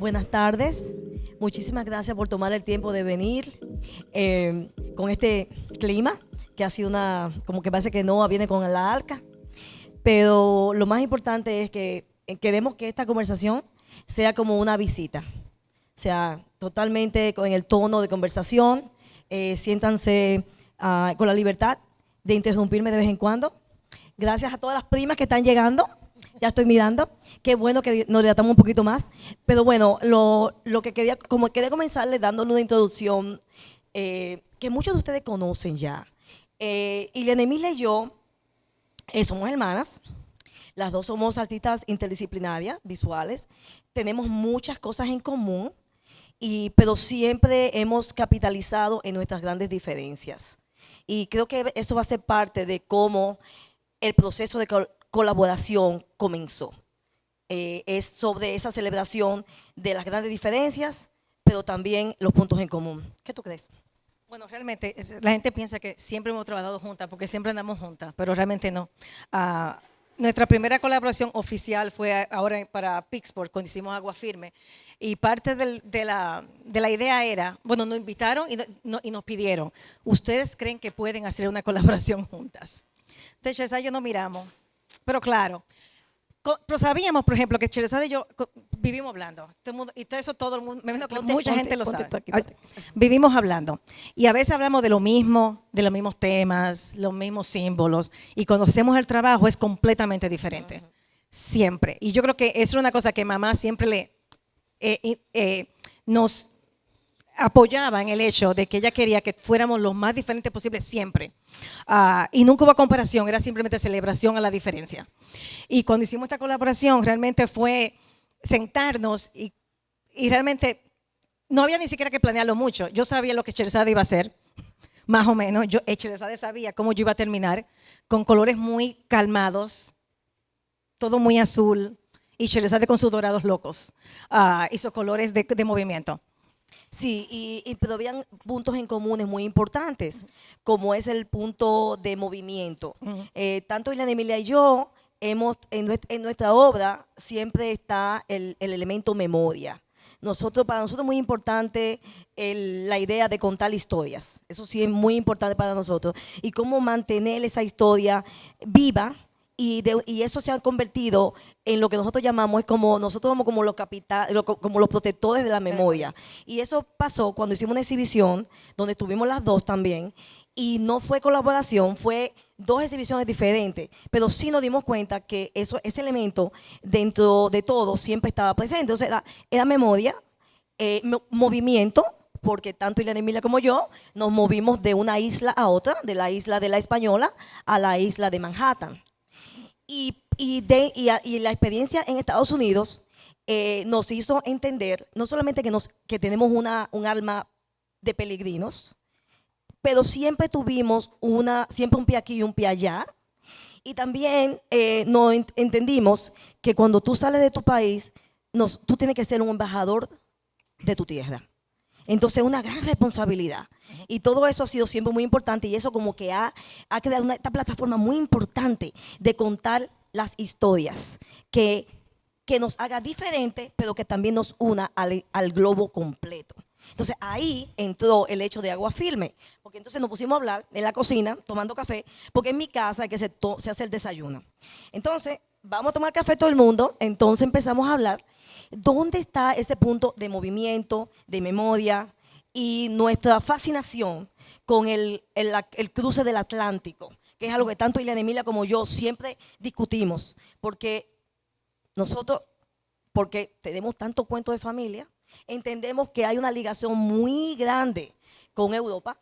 Buenas tardes. Muchísimas gracias por tomar el tiempo de venir con este clima que ha sido como que parece que no viene con la alca, pero lo más importante es que queremos que esta conversación sea como una visita, sea totalmente con el tono de conversación, siéntanse con la libertad de interrumpirme de vez en cuando. Gracias a todas las primas que están llegando. Ya estoy mirando. Qué bueno que nos dilatamos un poquito más. Pero bueno, lo que quería comenzarles dándole una introducción que muchos de ustedes conocen ya. Iliana Emilia y yo somos hermanas. Las dos somos artistas interdisciplinarias, visuales. Tenemos muchas cosas en común, pero siempre hemos capitalizado en nuestras grandes diferencias. Y creo que eso va a ser parte de cómo el proceso de colaboración comenzó. Es sobre esa celebración de las grandes diferencias, pero también los puntos en común. ¿Qué tú crees? Bueno, realmente la gente piensa que siempre hemos trabajado juntas porque siempre andamos juntas, pero realmente no. Nuestra primera colaboración oficial fue ahora para Pixport, cuando hicimos Agua Firme, y parte de la idea era, bueno, nos invitaron y nos pidieron, ¿ustedes creen que pueden hacer una colaboración juntas? Entonces, Cheresada y yo nos miramos, pero claro, pero sabíamos, por ejemplo, que Cheresada y yo vivimos hablando. Todo el mundo, y todo el mundo, me imagino que mucha gente lo sabe. Vivimos hablando. Y a veces hablamos de lo mismo, de los mismos temas, los mismos símbolos. Y cuando hacemos el trabajo es completamente diferente. Siempre. Y yo creo que eso es una cosa que mamá siempre nos apoyaba en el hecho de que ella quería que fuéramos lo más diferentes posible siempre. Y nunca hubo comparación, era simplemente celebración a la diferencia. Y cuando hicimos esta colaboración, realmente fue sentarnos y realmente no había ni siquiera que planearlo mucho. Yo sabía lo que Cheresada iba a hacer, más o menos. Cheresada sabía cómo yo iba a terminar, con colores muy calmados, todo muy azul, y Cheresada con sus dorados locos, y sus colores de movimiento. Sí, pero habían puntos en comunes muy importantes, como es el punto de movimiento. Tanto Iliana Emilia y yo, en nuestra obra siempre está el elemento memoria. Para nosotros es muy importante la idea de contar historias. Eso sí es muy importante para nosotros. Y cómo mantener esa historia viva. Y eso se ha convertido en lo que nosotros llamamos, nosotros somos como como los protectores de la memoria. Y eso pasó cuando hicimos una exhibición, donde estuvimos las dos también, y no fue colaboración, fue dos exhibiciones diferentes, pero sí nos dimos cuenta que ese elemento dentro de todo siempre estaba presente. O sea, era memoria, movimiento, porque tanto Iliana Emilia como yo nos movimos de una isla a otra, de la isla de La Española a la isla de Manhattan. Y la experiencia en Estados Unidos nos hizo entender no solamente que tenemos un alma de peregrinos, pero siempre tuvimos siempre un pie aquí y un pie allá. Y también entendimos que cuando tú sales de tu país, tú tienes que ser un embajador de tu tierra. Entonces, una gran responsabilidad. Y todo eso ha sido siempre muy importante, y eso como que ha creado esta plataforma muy importante de contar las historias que nos haga diferente, pero que también nos una al globo completo. Entonces ahí entró el hecho de Agua Firme, porque entonces nos pusimos a hablar en la cocina, tomando café, porque en mi casa hay que se hace el desayuno. Entonces, vamos a tomar café todo el mundo, entonces empezamos a hablar, ¿dónde está ese punto de movimiento, de memoria y nuestra fascinación con el cruce del Atlántico? Que es algo que tanto Iliana Emilia como yo siempre discutimos, porque tenemos tanto cuento de familia, entendemos que hay una ligación muy grande con Europa,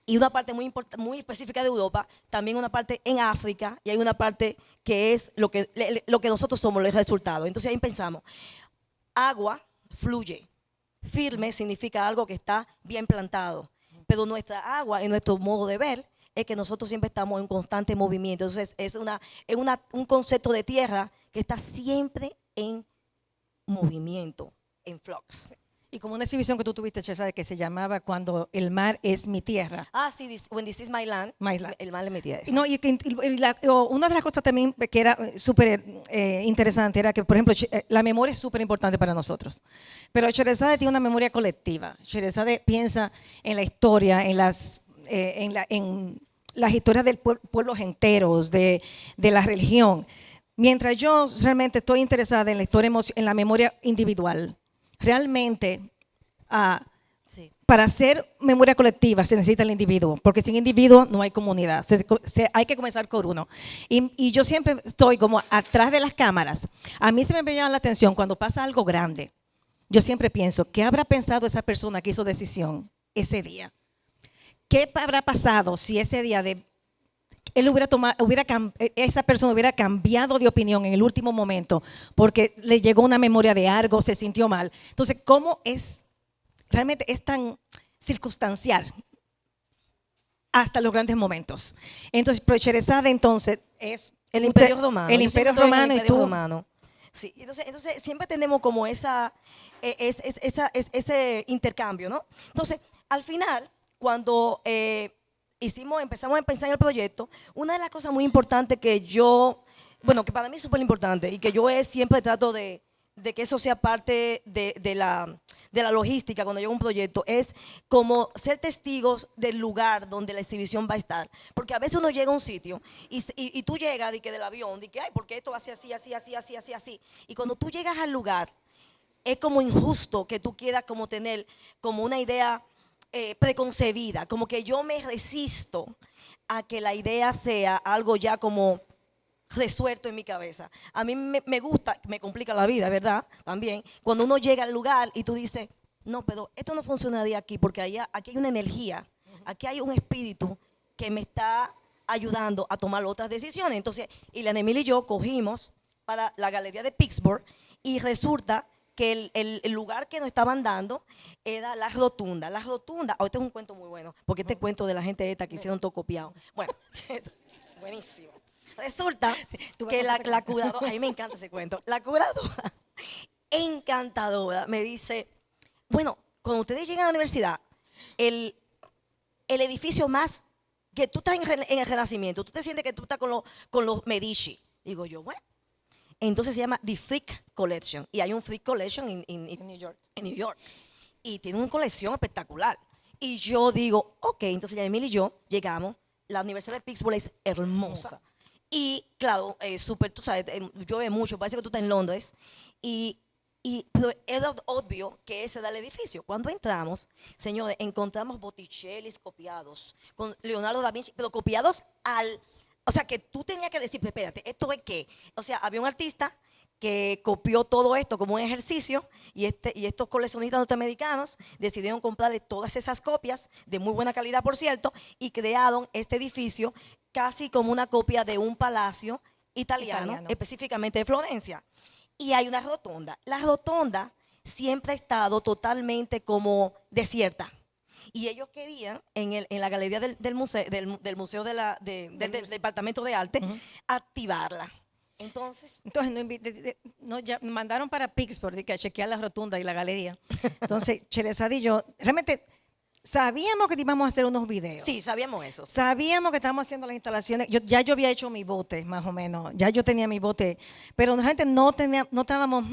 y una parte muy específica de Europa, también una parte en África, y hay una parte que es lo que nosotros somos, el resultado. Entonces ahí pensamos, agua fluye, firme significa algo que está bien plantado, pero nuestra agua, en nuestro modo de ver, es que nosotros siempre estamos en constante movimiento. Entonces es un concepto de tierra que está siempre en movimiento, en flux. Y como una exhibición que tú tuviste, Chesa, que se llamaba Cuando el mar es mi tierra. Ah, sí, When This Is My Land. My Land. El mar es mi tierra. No, una de las cosas también que era súper interesante era que, por ejemplo, la memoria es súper importante para nosotros. Pero Sherezade tiene una memoria colectiva. Sherezade piensa en la historia, en las historias del pueblos enteros, de la religión. Mientras yo realmente estoy interesada en la historia, en la memoria individual. Realmente, Sí. para hacer memoria colectiva se necesita el individuo, porque sin individuo no hay comunidad. Hay que comenzar con uno. Y yo siempre estoy como atrás de las cámaras. A mí se me llama la atención cuando pasa algo grande. Yo siempre pienso, ¿qué habrá pensado esa persona que hizo decisión ese día? ¿Qué habrá pasado si ese día esa persona hubiera cambiado de opinión en el último momento porque le llegó una memoria de algo, se sintió mal? Entonces, ¿cómo realmente es tan circunstancial hasta los grandes momentos? Entonces, pero Sherezade entonces es El Imperio Romano. El Imperio Romano y tú. Romano. Sí, entonces siempre tenemos como ese intercambio, ¿no? Entonces, al final, cuando empezamos a pensar en el proyecto, una de las cosas muy importantes que que para mí es súper importante y que yo siempre trato de que eso sea parte de la logística cuando llega un proyecto, es como ser testigos del lugar donde la exhibición va a estar. Porque a veces uno llega a un sitio y tú llegas del avión, ay, porque esto va a ser así, así, así, así, así, así. Y cuando tú llegas al lugar, es como injusto que tú quieras como tener como una idea preconcebida, como que yo me resisto a que la idea sea algo ya como resuelto en mi cabeza. A mí me gusta, me complica la vida, ¿verdad? También, cuando uno llega al lugar y tú dices, no, pero esto no funcionaría aquí porque aquí hay una energía, aquí hay un espíritu que me está ayudando a tomar otras decisiones. Entonces, Ileana Emily y yo cogimos para la galería de Pittsburgh y resulta que el lugar que nos estaban dando era la rotunda. La rotunda, este es un cuento muy bueno, porque este cuento de la gente esta que hicieron todo copiado. Bueno, buenísimo. Resulta que la curadora, a mí me encanta ese cuento, la curadora encantadora me dice, bueno, cuando ustedes llegan a la universidad, el edificio más, que tú estás en el Renacimiento, tú te sientes que tú estás con los Medici. Digo yo, bueno. Entonces se llama The Frick Collection. Y hay un Frick Collection en New York. En New York. Y tiene una colección espectacular. Y yo digo, ok, entonces ya Emily y yo llegamos. La Universidad de Pittsburgh es hermosa. Y claro, súper, tú sabes, llueve mucho, parece que tú estás en Londres. Pero era obvio que ese era el edificio. Cuando entramos, señores, encontramos Botticelli copiados, con Leonardo da Vinci, pero copiados o sea, que tú tenías que decir, espérate, ¿esto es qué? O sea, había un artista que copió todo esto como un ejercicio y estos coleccionistas norteamericanos decidieron comprarle todas esas copias, de muy buena calidad, por cierto, y crearon este edificio casi como una copia de un palacio italiano. Específicamente de Florencia. Y hay una rotonda. La rotonda siempre ha estado totalmente como desierta. Y ellos querían, en la galería del museo, del museo del Departamento de Arte, activarla. Entonces ya mandaron para Pittsburgh a chequear la rotunda y la galería. Entonces, Sherezade y yo, realmente sabíamos que íbamos a hacer unos videos. Sí, sabíamos eso. Sabíamos que estábamos haciendo las instalaciones. Yo había hecho mi bote, más o menos. Ya yo tenía mi bote. Pero realmente no estábamos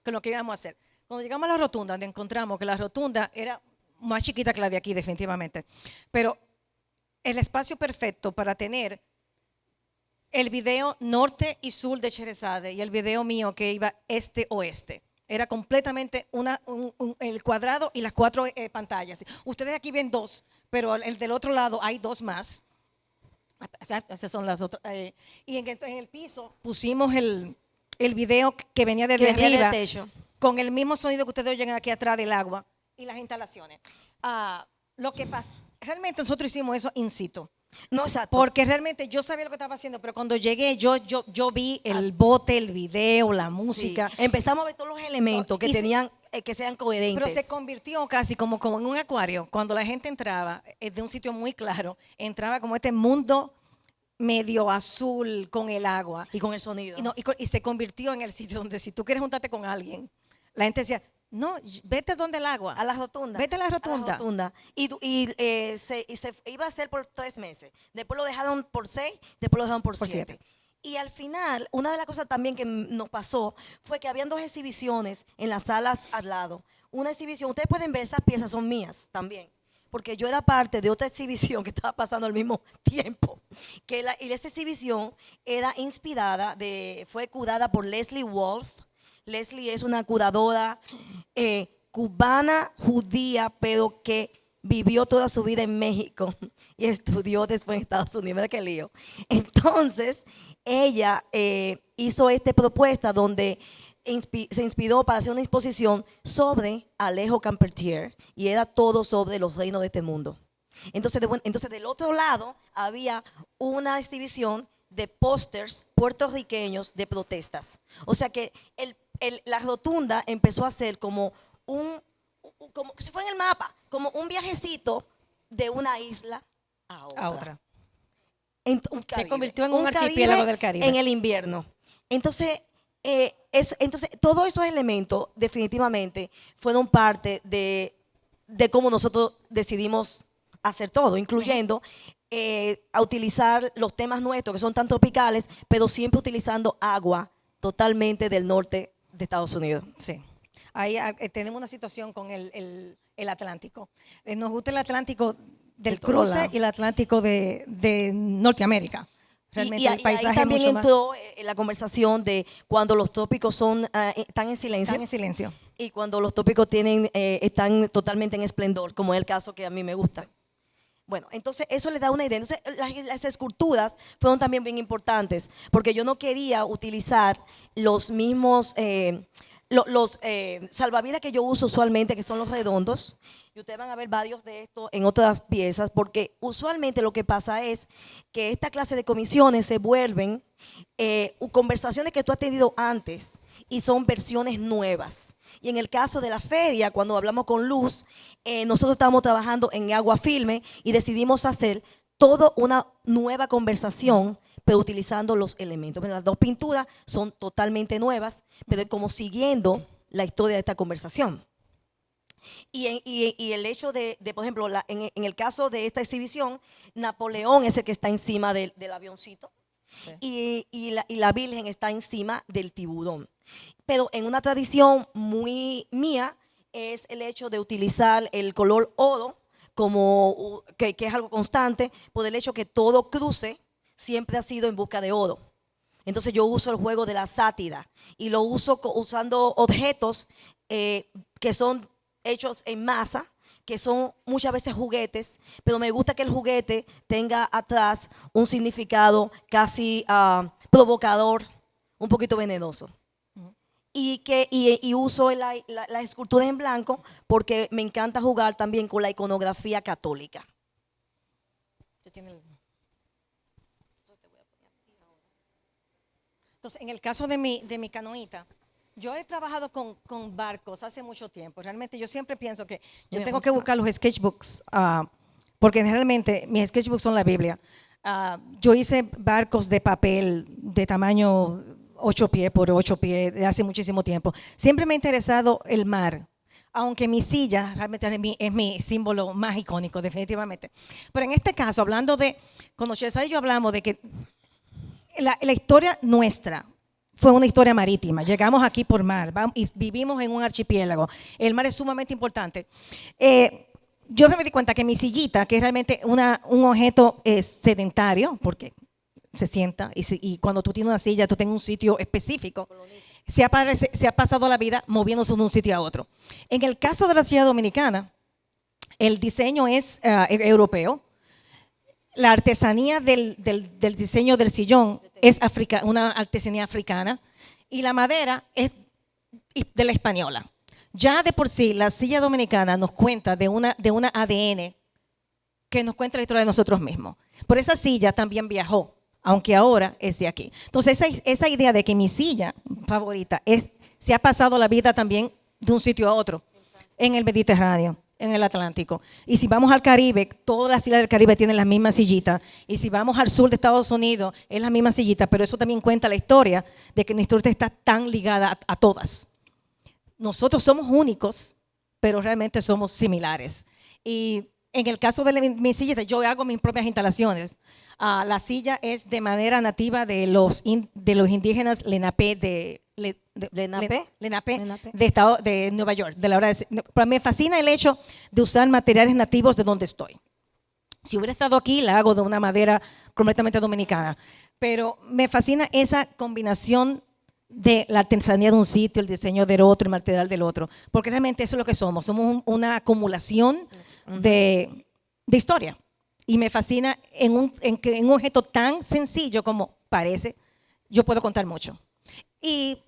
con lo que íbamos a hacer. Cuando llegamos a la rotunda, donde encontramos que la rotunda era más chiquita que la de aquí, definitivamente. Pero el espacio perfecto para tener el video norte y sur de Sherezade y el video mío que iba este-oeste. Era completamente el cuadrado y las 4 pantallas. Ustedes aquí ven 2, pero el del otro lado hay 2 más. Esas son las otras. Y en el piso pusimos el video que venía desde arriba, del techo, con el mismo sonido que ustedes oyen aquí atrás del agua y las instalaciones. Lo que pasa, realmente nosotros hicimos eso in situ. No, exacto. Porque realmente yo sabía lo que estaba haciendo, pero cuando llegué yo vi el bote, el video, la música. Sí. Empezamos a ver todos los elementos que tenían que sean coherentes. Pero se convirtió casi como en un acuario. Cuando la gente entraba de un sitio muy claro, entraba como este mundo medio azul con el agua. Y con el sonido. Y se convirtió en el sitio donde si tú quieres juntarte con alguien, la gente decía, No, vete donde el agua. A la rotunda. Vete a la rotunda. Se iba a hacer por 3 meses. Después lo dejaron por 6, después lo dejaron por Por 7. siete. Y al final, una de las cosas también que nos pasó fue que habían 2 exhibiciones en las salas al lado. Una exhibición, ustedes pueden ver, esas piezas son mías también, porque yo era parte de otra exhibición que estaba pasando al mismo tiempo. Y esa exhibición era fue curada por Leslie Wolf. Leslie es una curadora cubana, judía, pero que vivió toda su vida en México y estudió después en Estados Unidos. Mira qué lío. Entonces, ella hizo esta propuesta donde se inspiró para hacer una exposición sobre Alejo Campertier y era todo sobre los reinos de este mundo. Entonces, del otro lado había una exhibición de pósters puertorriqueños de protestas. O sea que la rotunda empezó a ser como como si fuera en el mapa, como un viajecito de una isla a otra. Se convirtió en un archipiélago del Caribe. En el invierno. Entonces, todos esos elementos definitivamente fueron parte de cómo nosotros decidimos hacer todo, incluyendo a utilizar los temas nuestros, que son tan tropicales, pero siempre utilizando agua totalmente del norte de Estados Unidos. Sí. Ahí tenemos una situación con el Atlántico. Nos gusta el Atlántico del cruce y el Atlántico de Norteamérica. Realmente el paisaje ahí también mucho más. entró la conversación de cuando los tópicos están en silencio. Están en silencio. Y cuando los tópicos están totalmente en esplendor, como es el caso que a mí me gusta. Bueno, entonces eso le da una idea. Entonces las esculturas fueron también bien importantes, porque yo no quería utilizar los mismos salvavidas que yo uso usualmente, que son los redondos, y ustedes van a ver varios de estos en otras piezas, porque usualmente lo que pasa es que esta clase de comisiones se vuelven conversaciones que tú has tenido antes y son versiones nuevas. Y en el caso de la feria, cuando hablamos con Luz, nosotros estábamos trabajando en Agua Filme y decidimos hacer toda una nueva conversación, pero utilizando los elementos. Bueno, las 2 pinturas son totalmente nuevas, pero como siguiendo la historia de esta conversación. Y el hecho de por ejemplo, en el caso de esta exhibición, Napoleón es el que está encima del avioncito. Sí. Y la Virgen está encima del tiburón. Pero en una tradición muy mía es el hecho de utilizar el color oro como que es algo constante, por el hecho que todo cruce siempre ha sido en busca de oro. Entonces yo uso el juego de la sátira y lo uso usando objetos que son hechos en masa, que son muchas veces juguetes, pero me gusta que el juguete tenga atrás un significado casi provocador, un poquito venenoso. Y uso las esculturas en blanco porque me encanta jugar también con la iconografía católica. Entonces, en el caso de mi canoita, yo he trabajado con barcos hace mucho tiempo. Realmente yo siempre pienso que yo tengo que buscar los sketchbooks, porque realmente mis sketchbooks son la Biblia. Yo hice barcos de papel de tamaño 8 pies por 8 pies de hace muchísimo tiempo. Siempre me ha interesado el mar, aunque mi silla realmente es mi símbolo más icónico, definitivamente. Pero en este caso, hablando cuando Chelsea y yo hablamos de que la historia nuestra fue una historia marítima. Llegamos aquí por mar y vivimos en un archipiélago. El mar es sumamente importante. Yo me di cuenta que mi sillita, que es realmente un objeto sedentario, porque se sienta y cuando tú tienes una silla, tú tienes un sitio específico, se ha pasado la vida moviéndose de un sitio a otro. En el caso de la silla dominicana, el diseño es europeo. La artesanía del diseño del sillón es una artesanía africana y la madera es de la española. Ya de por sí, la silla dominicana nos cuenta de una ADN que nos cuenta la historia de nosotros mismos. Por esa silla también viajó, aunque ahora es de aquí. Entonces, esa idea de que mi silla favorita se ha pasado la vida también de un sitio a otro, en el Mediterráneo, en el Atlántico. Y si vamos al Caribe, todas las islas del Caribe tienen la misma sillita. Y si vamos al sur de Estados Unidos, es la misma sillita, pero eso también cuenta la historia de que nuestra historia está tan ligada a todas. nosotros somos únicos, pero realmente somos similares. Y en el caso de mi silla, yo hago mis propias instalaciones. La silla es de madera nativa de los indígenas Lenape ¿Lenape? Lenape Lenape. de Nueva York. Pero me fascina el hecho de usar materiales nativos de donde estoy. Si hubiera estado aquí, la hago de una madera completamente dominicana. Pero me fascina esa combinación de la artesanía de un sitio, el diseño del otro, el material del otro. Porque realmente eso es lo que somos. Somos una acumulación de historia. Y me fascina que en un objeto tan sencillo como parece, yo puedo contar mucho. Y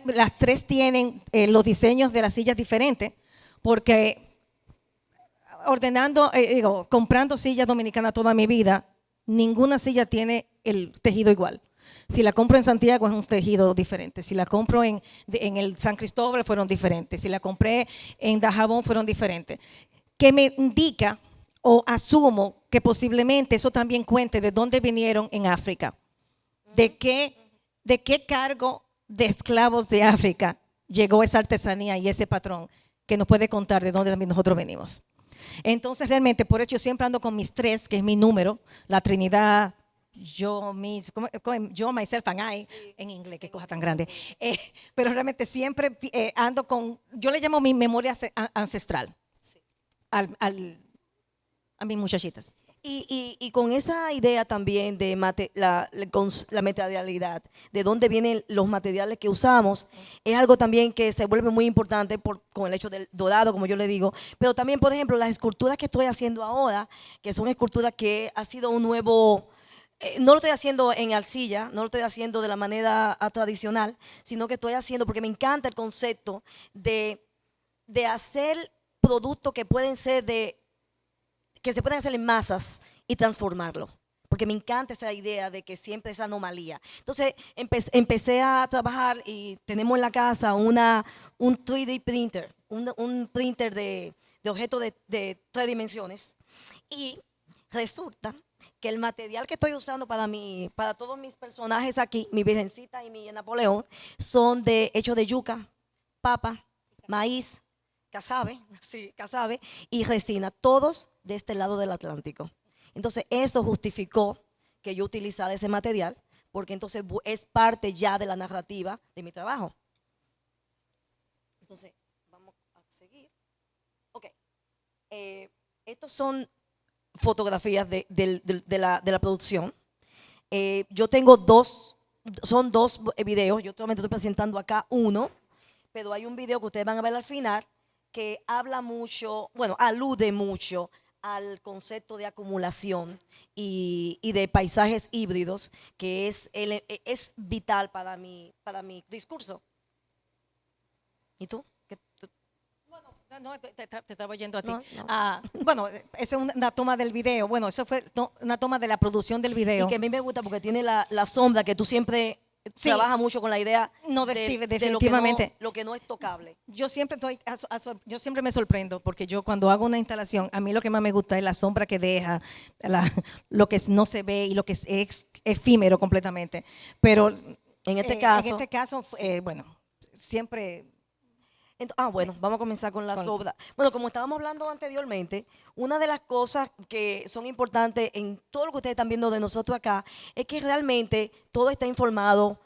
las tres tienen los diseños de las sillas diferentes, porque comprando sillas dominicanas toda mi vida, ninguna silla tiene el tejido igual. Si la compro en Santiago es un tejido diferente. Si la compro en el San Cristóbal fueron diferentes. Si la compré en Dajabón fueron diferentes. Que me indica o asumo que posiblemente eso también cuente de dónde vinieron en África. De qué cargo de esclavos de África llegó esa artesanía y ese patrón que nos puede contar de dónde también nosotros venimos. Entonces, realmente, por eso yo siempre ando con mis tres, que es mi número, la Trinidad, yo, myself and I, en inglés, qué cosa tan grande. Pero realmente siempre ando con, yo le llamo mi memoria ancestral a mis muchachitas. Y con esa idea también de la materialidad, de dónde vienen los materiales que usamos, es algo también que se vuelve muy importante con el hecho del dorado, como yo le digo. Pero también, por ejemplo, las esculturas que estoy haciendo ahora, que son esculturas que ha sido un nuevo... no lo estoy haciendo en arcilla, no lo estoy haciendo de la manera tradicional, sino que estoy haciendo, porque me encanta el concepto de hacer productos que pueden ser que se pueden hacer en masas y transformarlo. Porque me encanta esa idea de que siempre esa anomalía. Entonces empecé a trabajar y tenemos en la casa un 3D printer, un printer de objetos de 3 dimensiones. Y resulta que el material que estoy usando para todos mis personajes aquí, mi Virgencita y mi Napoleón, son hechos de yuca, papa, maíz, casabe y resina, todos de este lado del Atlántico. Entonces eso justificó que yo utilizara ese material, porque entonces es parte ya de la narrativa de mi trabajo. Entonces, vamos a seguir. Ok. Estos son fotografías de la producción. Yo tengo son dos videos, yo solamente estoy presentando acá uno, pero hay un video que ustedes van a ver al final que habla mucho, bueno, alude mucho al concepto de acumulación y de paisajes híbridos, que es vital para mi discurso. ¿Y tú? No, te estaba oyendo a ti. No, no. Bueno, esa es una toma del video. Bueno, eso fue una toma de la producción del video. Y que a mí me gusta porque tiene la sombra, que tú siempre trabajas mucho con la idea definitivamente. Lo que no es tocable. Yo siempre me sorprendo porque yo cuando hago una instalación, a mí lo que más me gusta es la sombra que deja, lo que no se ve y lo que es efímero completamente. Pero en este caso, bueno, siempre... Bueno, vamos a comenzar con la sombra. Bueno, como estábamos hablando anteriormente, una de las cosas que son importantes en todo lo que ustedes están viendo de nosotros acá es que realmente todo está informado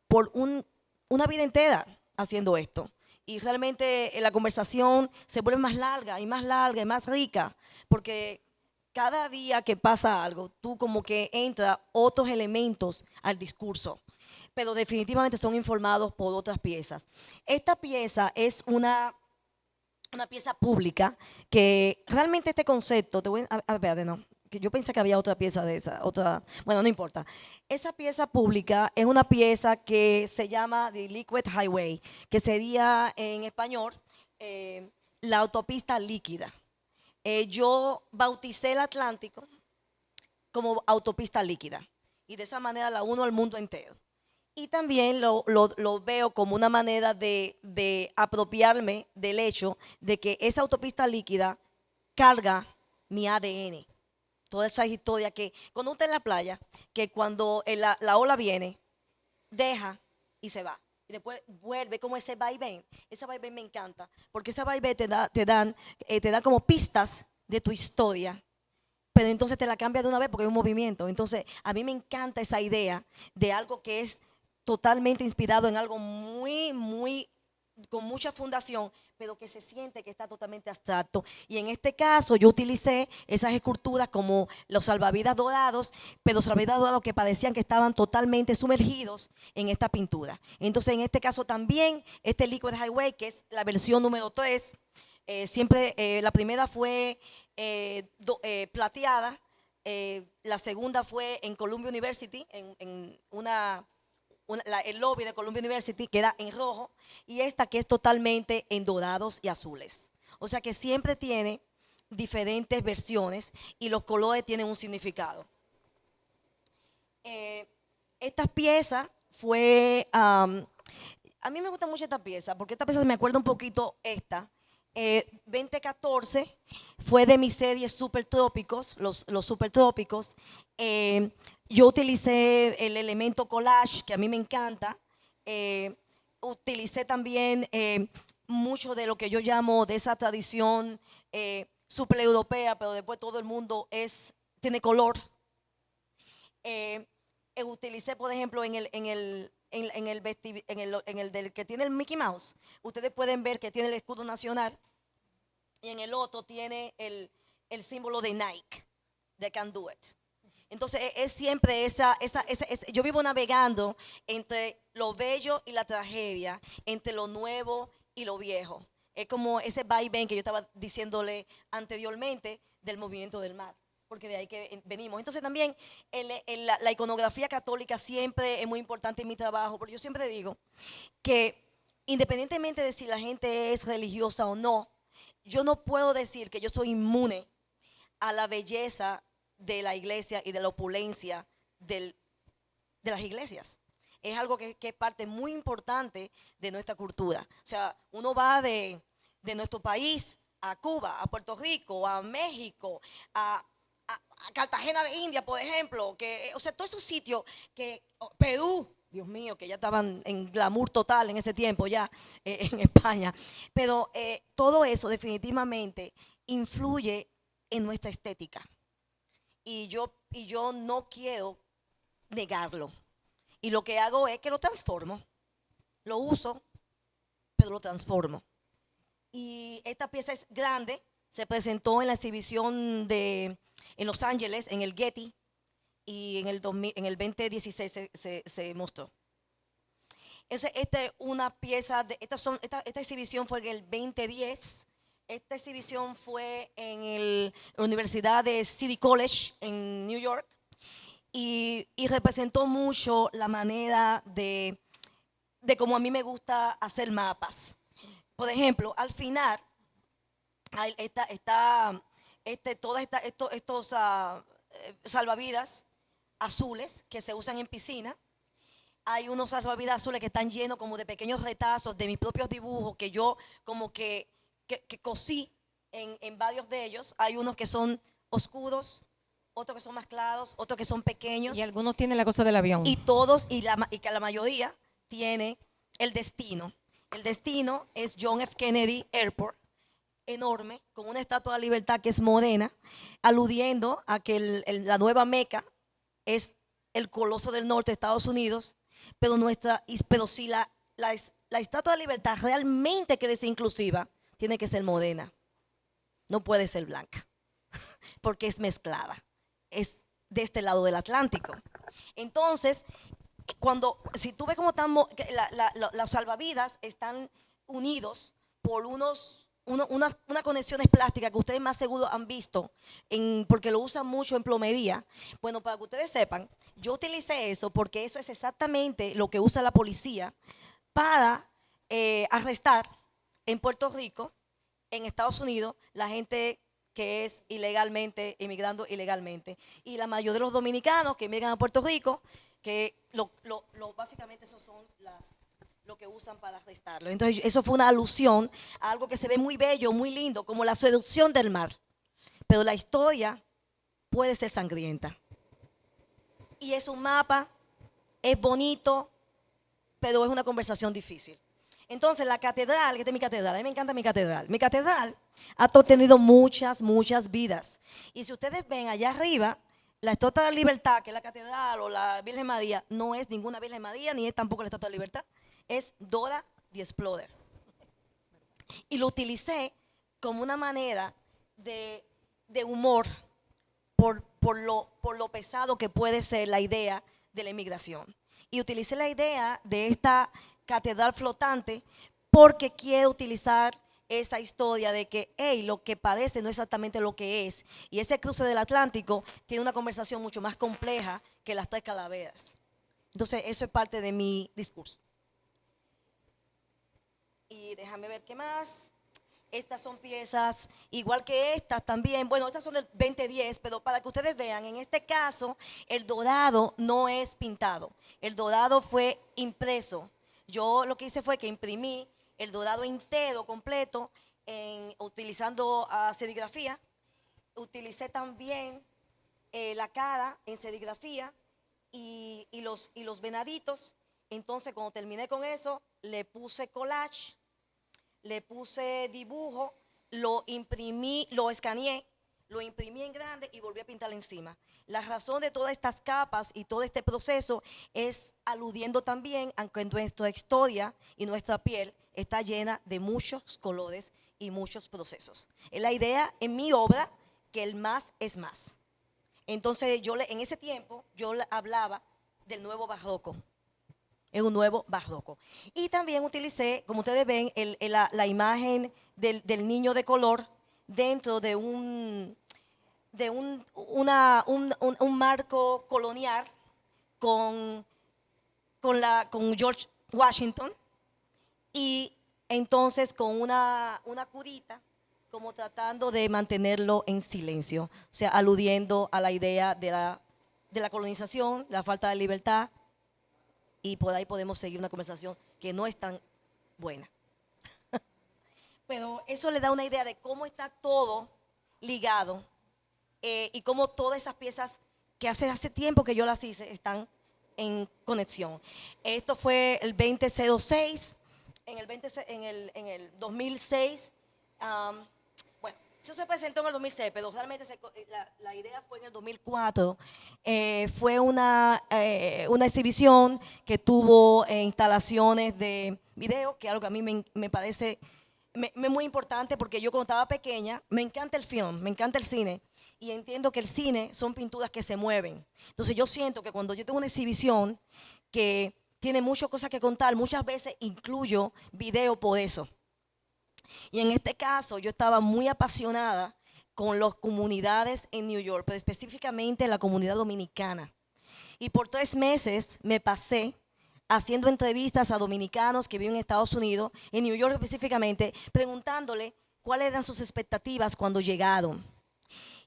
por una vida entera haciendo esto. Y realmente la conversación se vuelve más larga y más larga y más rica, porque cada día que pasa algo, tú como que entra otros elementos al discurso, pero definitivamente son informados por otras piezas. Esta pieza es una pieza pública que realmente este concepto, espérate, no, que yo pensé que había otra pieza de esa, bueno, no importa. Esa pieza pública es una pieza que se llama The Liquid Highway, que sería en español la autopista líquida. Yo bauticé el Atlántico como autopista líquida y de esa manera la uno al mundo entero. Y también lo veo como una manera de apropiarme del hecho de que esa autopista líquida carga mi ADN. Toda esa historia que cuando usted en la playa, que cuando la ola viene, deja y se va. y después vuelve como ese vaivén. Ese vaivén me encanta, porque ese vaivén te da como pistas de tu historia, pero entonces te la cambia de una vez porque hay un movimiento. Entonces, a mí me encanta esa idea de algo que es totalmente inspirado en algo muy, con mucha fundación, pero que se siente que está totalmente abstracto. Y en este caso yo utilicé esas esculturas como los salvavidas dorados, pero salvavidas dorados que parecían que estaban totalmente sumergidos en esta pintura. Entonces en este caso también, este Liquid Highway, que es la versión número 3, la primera fue plateada, la segunda fue en Columbia University, en el lobby de Columbia University queda en rojo, y esta que es totalmente en dorados y azules. O sea que siempre tiene diferentes versiones y los colores tienen un significado. Esta pieza fue, a mí me gusta mucho esta pieza, porque esta pieza me acuerda un poquito esta. 2014 fue de mi serie Super Trópicos, los Super Trópicos. Yo utilicé el elemento collage, que a mí me encanta. Utilicé también mucho de lo que yo llamo de esa tradición super europea, pero después todo el mundo tiene color. Utilicé, por ejemplo, en el del que tiene el Mickey Mouse, ustedes pueden ver que tiene el escudo nacional, y en el otro tiene el símbolo de Nike, de Can Do It. Entonces es siempre yo vivo navegando entre lo bello y la tragedia, entre lo nuevo y lo viejo. Es como ese vaivén que yo estaba diciéndole anteriormente del movimiento del mar, porque de ahí que venimos. Entonces también la iconografía católica siempre es muy importante en mi trabajo, porque yo siempre digo que independientemente de si la gente es religiosa o no, yo no puedo decir que yo soy inmune a la belleza de la iglesia y de la opulencia de las iglesias. Es algo que es parte muy importante de nuestra cultura. O sea, uno va de nuestro país a Cuba, a Puerto Rico, a México, a Cartagena de India, por ejemplo, o sea, todos esos sitios Perú, Dios mío, que ya estaban en glamour total en ese tiempo ya en España. Pero todo eso definitivamente influye en nuestra estética. Y yo no quiero negarlo. Y lo que hago es que lo transformo. Lo uso, pero lo transformo. Y esta pieza es grande. Se presentó en la exhibición en Los Ángeles, en el Getty. Y en el 2016 se mostró. Esta es una pieza, esta exhibición fue en el 2010. Esta exhibición fue en la Universidad de City College en New York, y representó mucho la manera de cómo a mí me gusta hacer mapas. Por ejemplo, al final, estos salvavidas azules que se usan en piscina. Hay unos salvavidas azules que están llenos como de pequeños retazos de mis propios dibujos que yo como que cosí en varios de ellos. Hay unos que son oscuros, otros que son más claros, otros que son pequeños. Y algunos tienen la cosa del avión. Y todos, y que la mayoría tiene el destino. El destino es John F. Kennedy Airport, enorme, con una estatua de la libertad que es morena, aludiendo a que la nueva Meca es el Coloso del Norte de Estados Unidos, pero si la estatua de la libertad realmente quiere ser inclusiva, tiene que ser morena, no puede ser blanca, porque es mezclada, es de este lado del Atlántico. Entonces, si tú ves cómo están, las salvavidas están unidos por unas conexiones plásticas que ustedes más seguro han visto, porque lo usan mucho en plomería. Bueno, para que ustedes sepan, yo utilicé eso porque eso es exactamente lo que usa la policía para arrestar en Puerto Rico, en Estados Unidos, la gente que es inmigrando ilegalmente. Y la mayoría de los dominicanos que emigran a Puerto Rico, que básicamente esos son lo que usan para arrestarlo. Entonces eso fue una alusión a algo que se ve muy bello, muy lindo, como la seducción del mar. Pero la historia puede ser sangrienta. Y es un mapa, es bonito, pero es una conversación difícil. Entonces, la catedral, que esta es mi catedral, a mí me encanta mi catedral. Mi catedral ha tenido muchas, muchas vidas. Y si ustedes ven allá arriba, la Estatua de la Libertad, que es la catedral, o la Virgen María, no es ninguna Virgen María, ni es tampoco la Estatua de la Libertad, es Dora the Explorer. Y lo utilicé como una manera de humor por lo pesado que puede ser la idea de la inmigración. Y utilicé la idea de esta catedral flotante porque quiero utilizar esa historia de que, hey, lo que padece no es exactamente lo que es. Y ese cruce del Atlántico tiene una conversación mucho más compleja que las tres calaveras. Entonces, eso es parte de mi discurso. Y déjame ver qué más. Estas son piezas, igual que estas también. Bueno, estas son del 2010, pero para que ustedes vean, en este caso, el dorado no es pintado. El dorado fue impreso. Yo lo que hice fue que imprimí el dorado entero, completo, utilizando serigrafía. Utilicé también la cara en serigrafía y los venaditos. Entonces, cuando terminé con eso, le puse collage, le puse dibujo, lo imprimí, lo escaneé, lo imprimí en grande y volví a pintar encima. La razón de todas estas capas y todo este proceso es aludiendo también a que nuestra historia y nuestra piel está llena de muchos colores y muchos procesos. Es la idea en mi obra que el más es más. Entonces en ese tiempo yo hablaba del nuevo barroco. Es un nuevo barroco. Y también utilicé, como ustedes ven, la imagen del niño de color dentro de un marco colonial con George Washington, y entonces con una curita, como tratando de mantenerlo en silencio, o sea, aludiendo a la idea de la colonización, la falta de libertad. Y por ahí podemos seguir una conversación que no es tan buena. Pero eso le da una idea de cómo está todo ligado y cómo todas esas piezas que hace tiempo que yo las hice están en conexión. Esto fue el 2006, en el 2006. Bueno, eso se presentó en el 2006, pero realmente la idea fue en el 2004. Fue una exhibición que tuvo instalaciones de video, que es algo que a mí me parece muy importante, porque yo cuando estaba pequeña, me encanta el film, me encanta el cine, y entiendo que el cine son pinturas que se mueven. Entonces yo siento que cuando yo tengo una exhibición que tiene muchas cosas que contar, muchas veces incluyo video por eso. Y en este caso yo estaba muy apasionada con las comunidades en New York, pero específicamente la comunidad dominicana. Y por 3 meses me pasé haciendo entrevistas a dominicanos que viven en Estados Unidos, en New York específicamente, preguntándole cuáles eran sus expectativas cuando llegaron.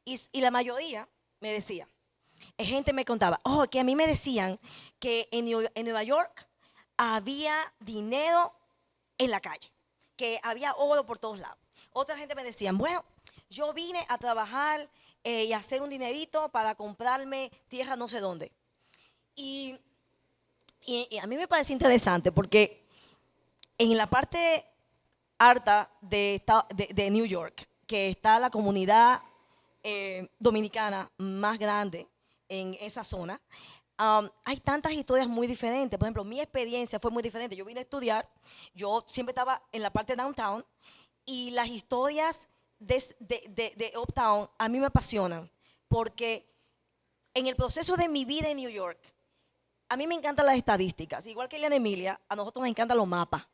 Y la mayoría me decía, gente me contaba, que a mí me decían que en Nueva York había dinero en la calle, que había oro por todos lados. Otra gente me decía, bueno, yo vine a trabajar y a hacer un dinerito para comprarme tierra no sé dónde. Y a mí me parece interesante porque en la parte alta de New York, que está la comunidad dominicana más grande en esa zona, hay tantas historias muy diferentes. Por ejemplo, mi experiencia fue muy diferente. Yo vine a estudiar, yo siempre estaba en la parte downtown, y las historias de uptown a mí me apasionan, porque en el proceso de mi vida en New York, a mí me encantan las estadísticas, igual que Eliana Emilia, a nosotros nos encantan los mapas.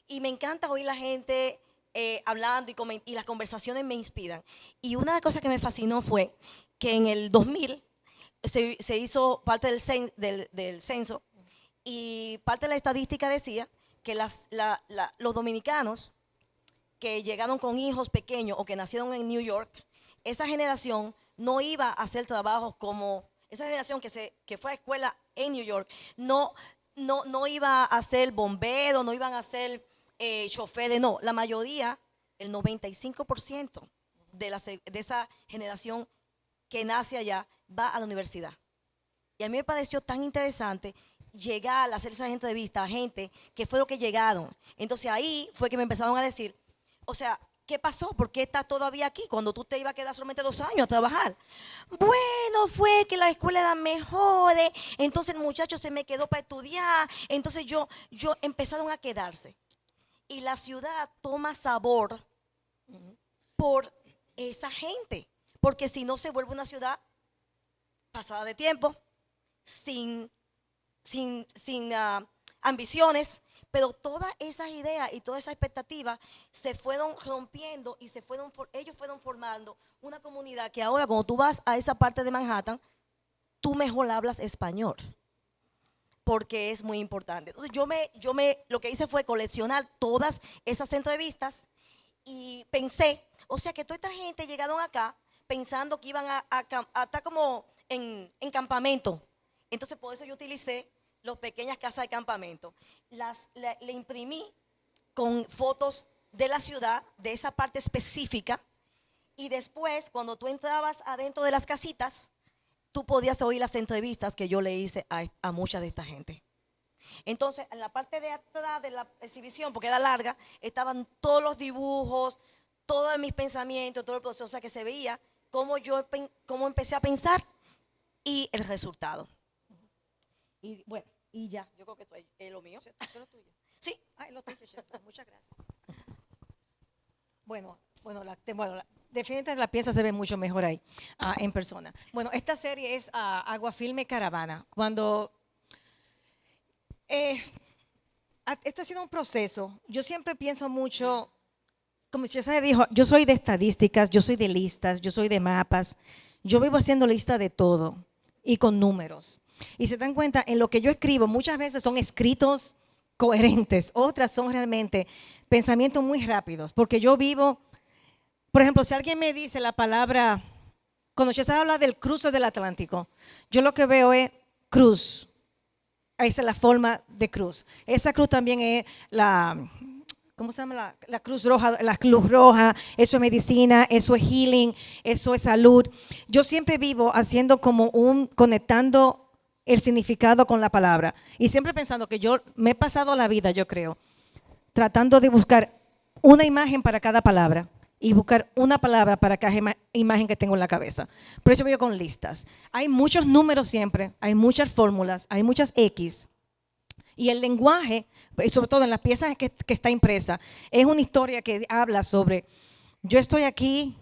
Y me encanta oír la gente hablando, y las conversaciones me inspiran. Y una de las cosas que me fascinó fue que en el 2000 se hizo parte del censo, y parte de la estadística decía que los dominicanos que llegaron con hijos pequeños o que nacieron en New York, esa generación no iba a hacer trabajos como esa generación que fue a escuela en New York, no iba a ser bombero, no iban a ser choferes, no. La mayoría, el 95% de esa generación que nace allá, va a la universidad. Y a mí me pareció tan interesante llegar a hacer esas entrevistas a gente que fue lo que llegaron. Entonces ahí fue que me empezaron a decir, o sea, ¿qué pasó? ¿Por qué estás todavía aquí cuando tú te ibas a quedar solamente 2 años a trabajar? Bueno, fue que la escuela era mejor, entonces el muchacho se me quedó para estudiar, entonces yo empezaron a quedarse. Y la ciudad toma sabor por esa gente, porque si no se vuelve una ciudad pasada de tiempo, sin ambiciones, pero todas esas ideas y todas esas expectativas se fueron rompiendo y ellos fueron formando una comunidad que ahora cuando tú vas a esa parte de Manhattan, tú mejor hablas español, porque es muy importante. Entonces lo que hice fue coleccionar todas esas entrevistas y pensé, o sea que toda esta gente llegaron acá pensando que iban a estar como en campamento. Entonces por eso yo utilicé las pequeñas casas de campamento. Le imprimí con fotos de la ciudad, de esa parte específica, y después cuando tú entrabas adentro de las casitas, tú podías oír las entrevistas que yo le hice a mucha de esta gente. Entonces, en la parte de atrás de la exhibición, porque era larga, estaban todos los dibujos, todos mis pensamientos, todo el proceso, o sea que se veía cómo empecé a pensar y el resultado. Y bueno, y ya, yo creo que esto es lo mío. ¿Es lo tuyo? Sí. Ay, lo tuyo, chef. Muchas gracias. Bueno, definitivamente la pieza se ve mucho mejor ahí, en persona. Bueno, esta serie es Aguafilme Caravana. Esto ha sido un proceso. Yo siempre pienso mucho, como César dijo, yo soy de estadísticas, yo soy de listas, yo soy de mapas. Yo vivo haciendo lista de todo y con números. Y se dan cuenta, en lo que yo escribo, muchas veces son escritos coherentes, otras son realmente pensamientos muy rápidos, porque yo vivo, por ejemplo, si alguien me dice la palabra, cuando César habla del cruce del Atlántico, yo lo que veo es cruz. Esa es la forma de cruz. Esa cruz también es ¿cómo se llama? La Cruz Roja, eso es medicina, eso es healing, eso es salud. Yo siempre vivo haciendo conectando el significado con la palabra. Y siempre pensando que yo me he pasado la vida, yo creo, tratando de buscar una imagen para cada palabra y buscar una palabra para cada imagen que tengo en la cabeza. Por eso voy con listas. Hay muchos números siempre, hay muchas fórmulas, hay muchas X. Y el lenguaje, sobre todo en las piezas que está impresa, es una historia que habla sobre, yo estoy aquí,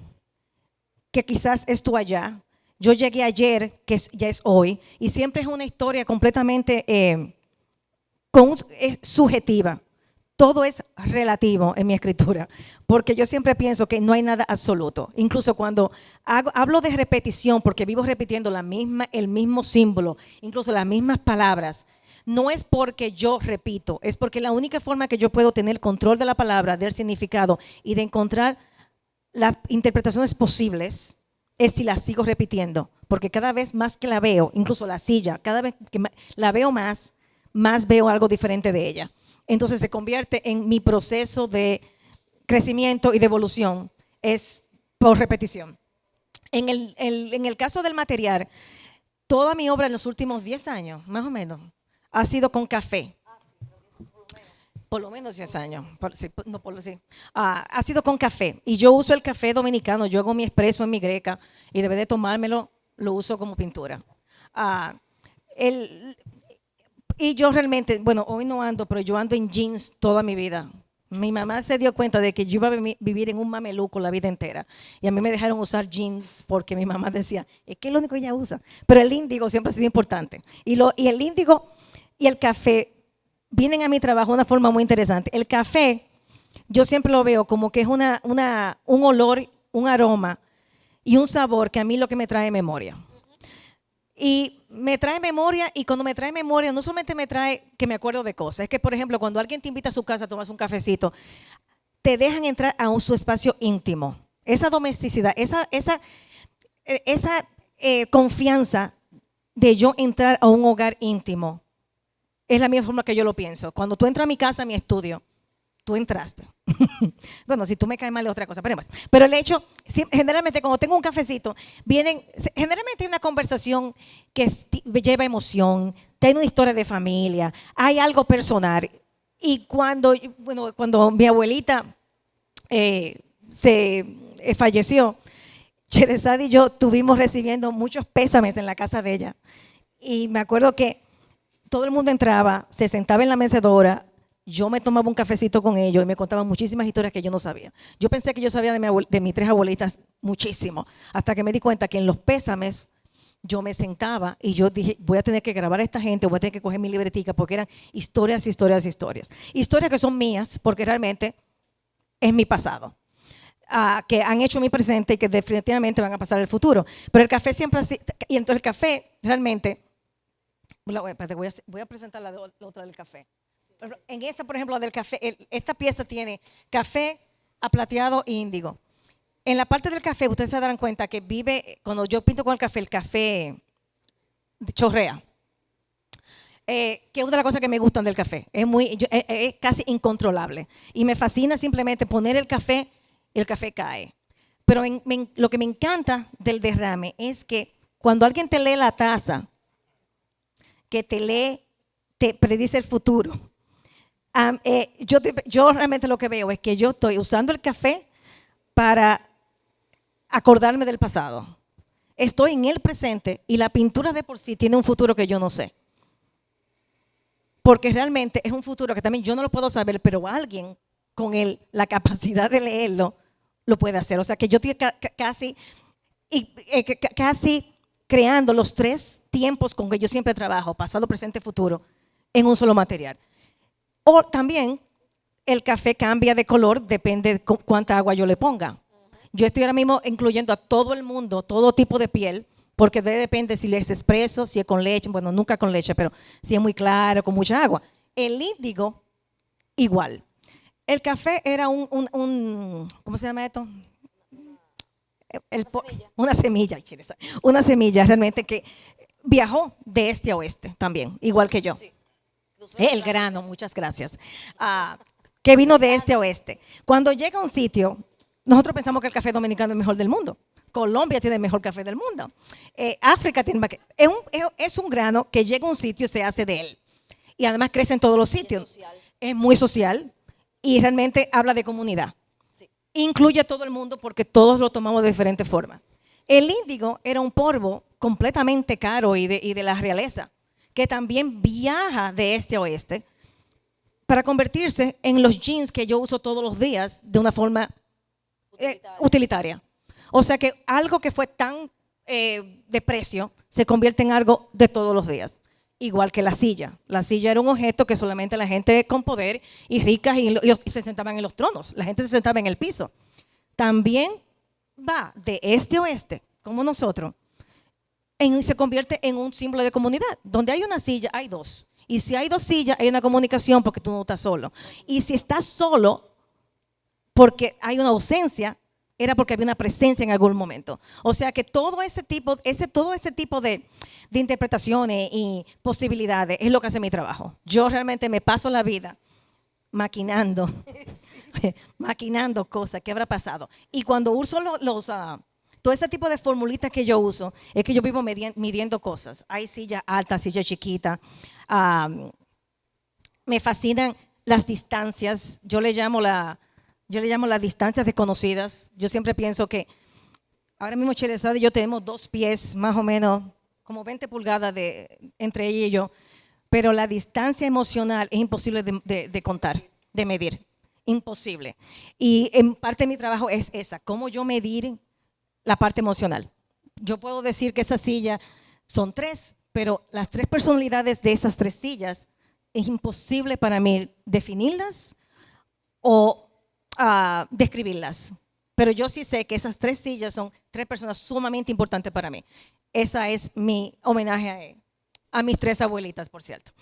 que quizás es tú allá. Yo llegué ayer, que ya es hoy, y siempre es una historia completamente es subjetiva. Todo es relativo en mi escritura, porque yo siempre pienso que no hay nada absoluto. Incluso cuando hablo de repetición, porque vivo repitiendo el mismo símbolo, incluso las mismas palabras, no es porque yo repito, es porque la única forma que yo puedo tener control de la palabra, del significado y de encontrar las interpretaciones posibles es si la sigo repitiendo, porque cada vez más que la veo, incluso la silla, cada vez que la veo más veo algo diferente de ella. Entonces se convierte en mi proceso de crecimiento y de evolución, es por repetición. En el caso del material, toda mi obra en los últimos 10 años, más o menos, ha sido con café. Por lo menos 10 años. Ha sido con café. Y yo uso el café dominicano. Yo hago mi espresso en mi greca y debe de tomármelo, lo uso como pintura. Y yo realmente, bueno, hoy no ando, pero yo ando en jeans toda mi vida. Mi mamá se dio cuenta de que yo iba a vivir en un mameluco la vida entera. Y a mí me dejaron usar jeans porque mi mamá decía, es que es lo único que ella usa. Pero el índigo siempre ha sido importante. Y el índigo y el café vienen a mi trabajo de una forma muy interesante. El café, yo siempre lo veo como que es un olor, un aroma y un sabor que a mí lo que me trae memoria. Y me trae memoria, y cuando me trae memoria, no solamente me trae que me acuerdo de cosas, es que, por ejemplo, cuando alguien te invita a su casa a tomarse un cafecito, te dejan entrar a su espacio íntimo. Esa domesticidad, esa confianza de yo entrar a un hogar íntimo, es la misma forma que yo lo pienso. Cuando tú entras a mi casa, a mi estudio, tú entraste. Bueno, si tú me caes mal es otra cosa, pero el hecho, generalmente cuando tengo un cafecito, generalmente hay una conversación que lleva emoción, tiene una historia de familia, hay algo personal. Y cuando mi abuelita falleció, Cherezade y yo estuvimos recibiendo muchos pésames en la casa de ella. Y me acuerdo que todo el mundo entraba, se sentaba en la mecedora, yo me tomaba un cafecito con ellos y me contaban muchísimas historias que yo no sabía. Yo pensé que yo sabía de mis tres abuelitas muchísimo, hasta que me di cuenta que en los pésames yo me sentaba y yo dije, voy a tener que grabar a esta gente, voy a tener que coger mi libretica, porque eran historias, historias, historias. Historias que son mías, porque realmente es mi pasado. Que han hecho mi presente y que definitivamente van a pasar el futuro. Pero el café siempre así, y entonces el café realmente, voy a presentar la otra del café. En esta, por ejemplo, la del café, esta pieza tiene café, aplateado e índigo. En la parte del café, ustedes se darán cuenta que cuando yo pinto con el café chorrea. Que es una de las cosas que me gustan del café. Es casi incontrolable. Y me fascina simplemente poner el café y el café cae. Pero lo que me encanta del derrame es que cuando alguien te lee la taza, que te predice el futuro. Yo realmente lo que veo es que yo estoy usando el café para acordarme del pasado. Estoy en el presente y la pintura de por sí tiene un futuro que yo no sé. Porque realmente es un futuro que también yo no lo puedo saber, pero alguien con la capacidad de leerlo lo puede hacer. O sea que yo estoy casi creando los tres tiempos con que yo siempre trabajo, pasado, presente, futuro, en un solo material. O también el café cambia de color, depende de cuánta agua yo le ponga. Yo estoy ahora mismo incluyendo a todo el mundo, todo tipo de piel, porque depende si es expreso, si es con leche, bueno, nunca con leche, pero si es muy claro, con mucha agua. El índigo, igual. El café era ¿cómo se llama esto? Una semilla. Una semilla realmente que viajó de este a oeste también, igual que yo. Sí. El grano, muchas gracias. Que vino de este a oeste. Cuando llega a un sitio, nosotros pensamos que el café dominicano es el mejor del mundo. Colombia tiene el mejor café del mundo. África tiene es un grano que llega a un sitio y se hace de él. Y además crece en todos los sitios. Es muy social y realmente habla de comunidad. Sí. Incluye a todo el mundo porque todos lo tomamos de diferentes formas. El índigo era un polvo completamente caro y de la realeza, que también viaja de este a oeste para convertirse en los jeans que yo uso todos los días de una forma utilitaria. O sea que algo que fue tan de precio se convierte en algo de todos los días. Igual que la silla. La silla era un objeto que solamente la gente con poder y ricas y se sentaban en los tronos. La gente se sentaba en el piso. También va de este a oeste, como nosotros, se convierte en un símbolo de comunidad. Donde hay una silla, hay dos. Y si hay dos sillas, hay una comunicación porque tú no estás solo. Y si estás solo, porque hay una ausencia, era porque había una presencia en algún momento. O sea que todo ese tipo de interpretaciones y posibilidades es lo que hace mi trabajo. Yo realmente me paso la vida maquinando, maquinando cosas, ¿qué habrá pasado? Y cuando uso todo ese tipo de formulitas que yo uso, es que yo vivo midiendo cosas. Hay silla alta, silla chiquita. Me fascinan las distancias. Yo le llamo las distancias desconocidas. Yo siempre pienso que ahora mismo Cherezade y yo tenemos 2 pies, más o menos, como 20 pulgadas entre ella y yo, pero la distancia emocional es imposible de contar, de medir. Imposible. Y en parte de mi trabajo es esa, cómo yo medir la parte emocional. Yo puedo decir que esa silla son 3, pero las 3 personalidades de esas 3 sillas es imposible para mí definirlas o describirlas. Pero yo sí sé que esas 3 sillas son 3 personas sumamente importantes para mí. Esa es mi homenaje a mis 3 abuelitas, por cierto.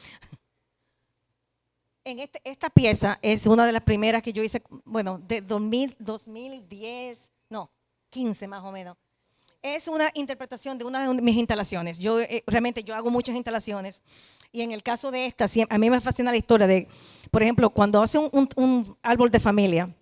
Esta pieza es una de las primeras que yo hice, bueno, de 2010, no, 15 más o menos. Es una interpretación de una de mis instalaciones. Realmente yo hago muchas instalaciones y en el caso de esta, a mí me fascina la historia de, por ejemplo, cuando hace un árbol de familia,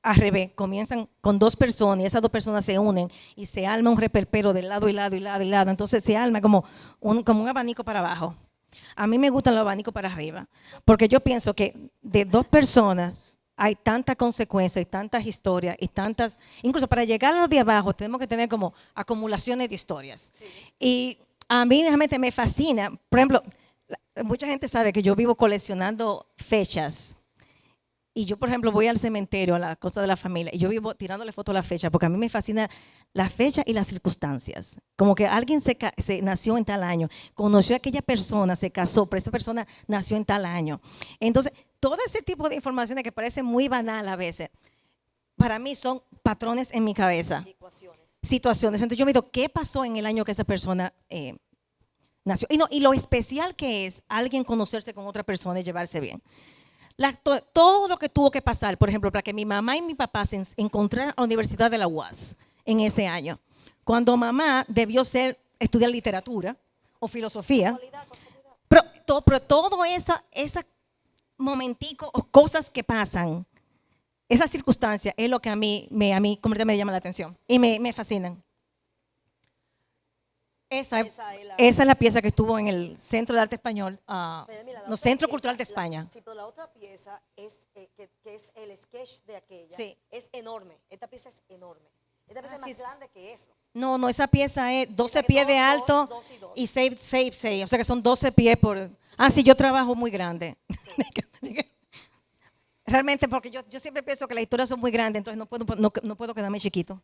al revés, comienzan con 2 personas y esas 2 personas se unen y se arma un reperpero de lado y lado y lado y lado. Entonces se arma como un abanico para abajo. A mí me gustan los abanicos para arriba, porque yo pienso que de 2 personas hay tantas consecuencias y tantas historias y tantas, incluso para llegar a los de abajo tenemos que tener como acumulaciones de historias. Sí. Y a mí realmente me fascina, por ejemplo, mucha gente sabe que yo vivo coleccionando fechas. Y yo, por ejemplo, voy al cementerio, a la cosa de la familia, y yo vivo tirándole fotos a la fecha, porque a mí me fascina la fecha y las circunstancias. Como que alguien se nació en tal año, conoció a aquella persona, se casó, pero esa persona nació en tal año. Entonces, todo ese tipo de informaciones que parecen muy banal a veces, para mí son patrones en mi cabeza. Situaciones. Entonces yo me digo, ¿qué pasó en el año que esa persona nació? Y lo especial que es alguien conocerse con otra persona y llevarse bien. Todo lo que tuvo que pasar, por ejemplo, para que mi mamá y mi papá se encontraran a la Universidad de la UAS en ese año, cuando mamá debió estudiar literatura o filosofía, casualidad. Pero todo esa momentico o cosas que pasan, esas circunstancias es lo que a mí completamente me llama la atención y me fascinan. Esa es la pieza que estuvo en el Centro de Arte Español, Centro Cultural de España. Sí, pero la otra pieza es que es el sketch de aquella. Sí. Es enorme. Esta pieza es enorme. Esta pieza es más grande que eso. No, esa pieza es 12 pies de alto y 6. O sea que son 12 pies por... Sí, yo trabajo muy grande. Sí. Realmente, porque yo siempre pienso que las historias son muy grandes, entonces no puedo quedarme chiquito.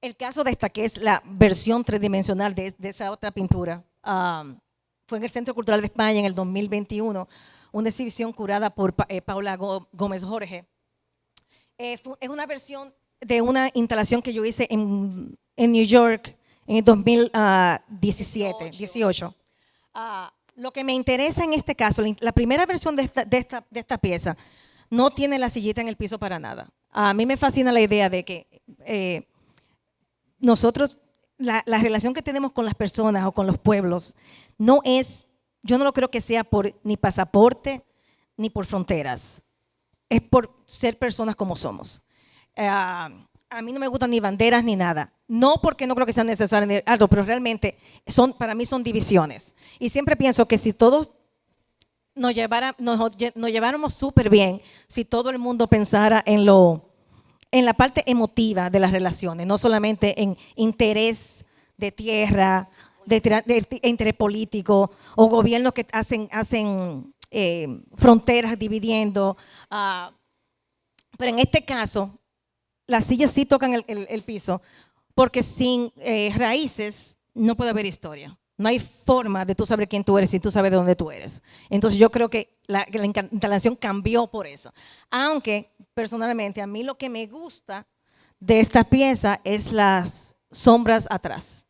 El caso de esta, que es la versión tridimensional de esa otra pintura, fue en el Centro Cultural de España en el 2021, una exhibición curada por Paula Gómez Jorge. Es una versión de una instalación que yo hice en New York en el 2018. Lo que me interesa en este caso, la primera versión de esta pieza no tiene la sillita en el piso para nada. A mí me fascina la idea de que nosotros, la relación que tenemos con las personas o con los pueblos, yo no lo creo que sea por ni pasaporte ni por fronteras. Es por ser personas como somos. A mí no me gustan ni banderas ni nada. No porque no creo que sea necesario ni algo, pero realmente para mí son divisiones. Y siempre pienso que si todos nos lleváramos súper bien, si todo el mundo pensara en la parte emotiva de las relaciones, no solamente en interés de tierra, de interés político o gobiernos que hacen fronteras dividiendo. Pero en este caso, las sillas sí tocan el piso, porque sin raíces no puede haber historia. No hay forma de tú saber quién tú eres si tú sabes de dónde tú eres. Entonces yo creo que la instalación cambió por eso. Aunque personalmente a mí lo que me gusta de esta pieza es las sombras atrás,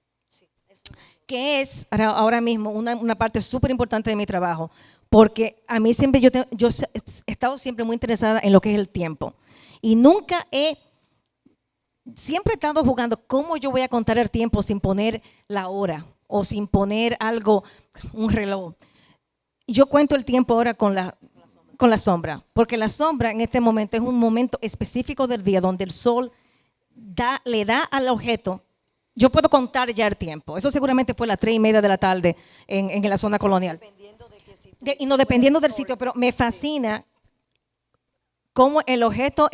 que es ahora mismo una parte súper importante de mi trabajo, porque a mí siempre yo he estado siempre muy interesada en lo que es el tiempo y siempre he estado jugando cómo yo voy a contar el tiempo sin poner la hora o sin poner un reloj. Yo cuento el tiempo ahora con la sombra, porque la sombra en este momento es un momento específico del día donde el sol le da al objeto. Yo puedo contar ya el tiempo. Eso seguramente fue las 3:30 de la tarde en la zona colonial. Dependiendo del sitio, pero me fascina cómo el objeto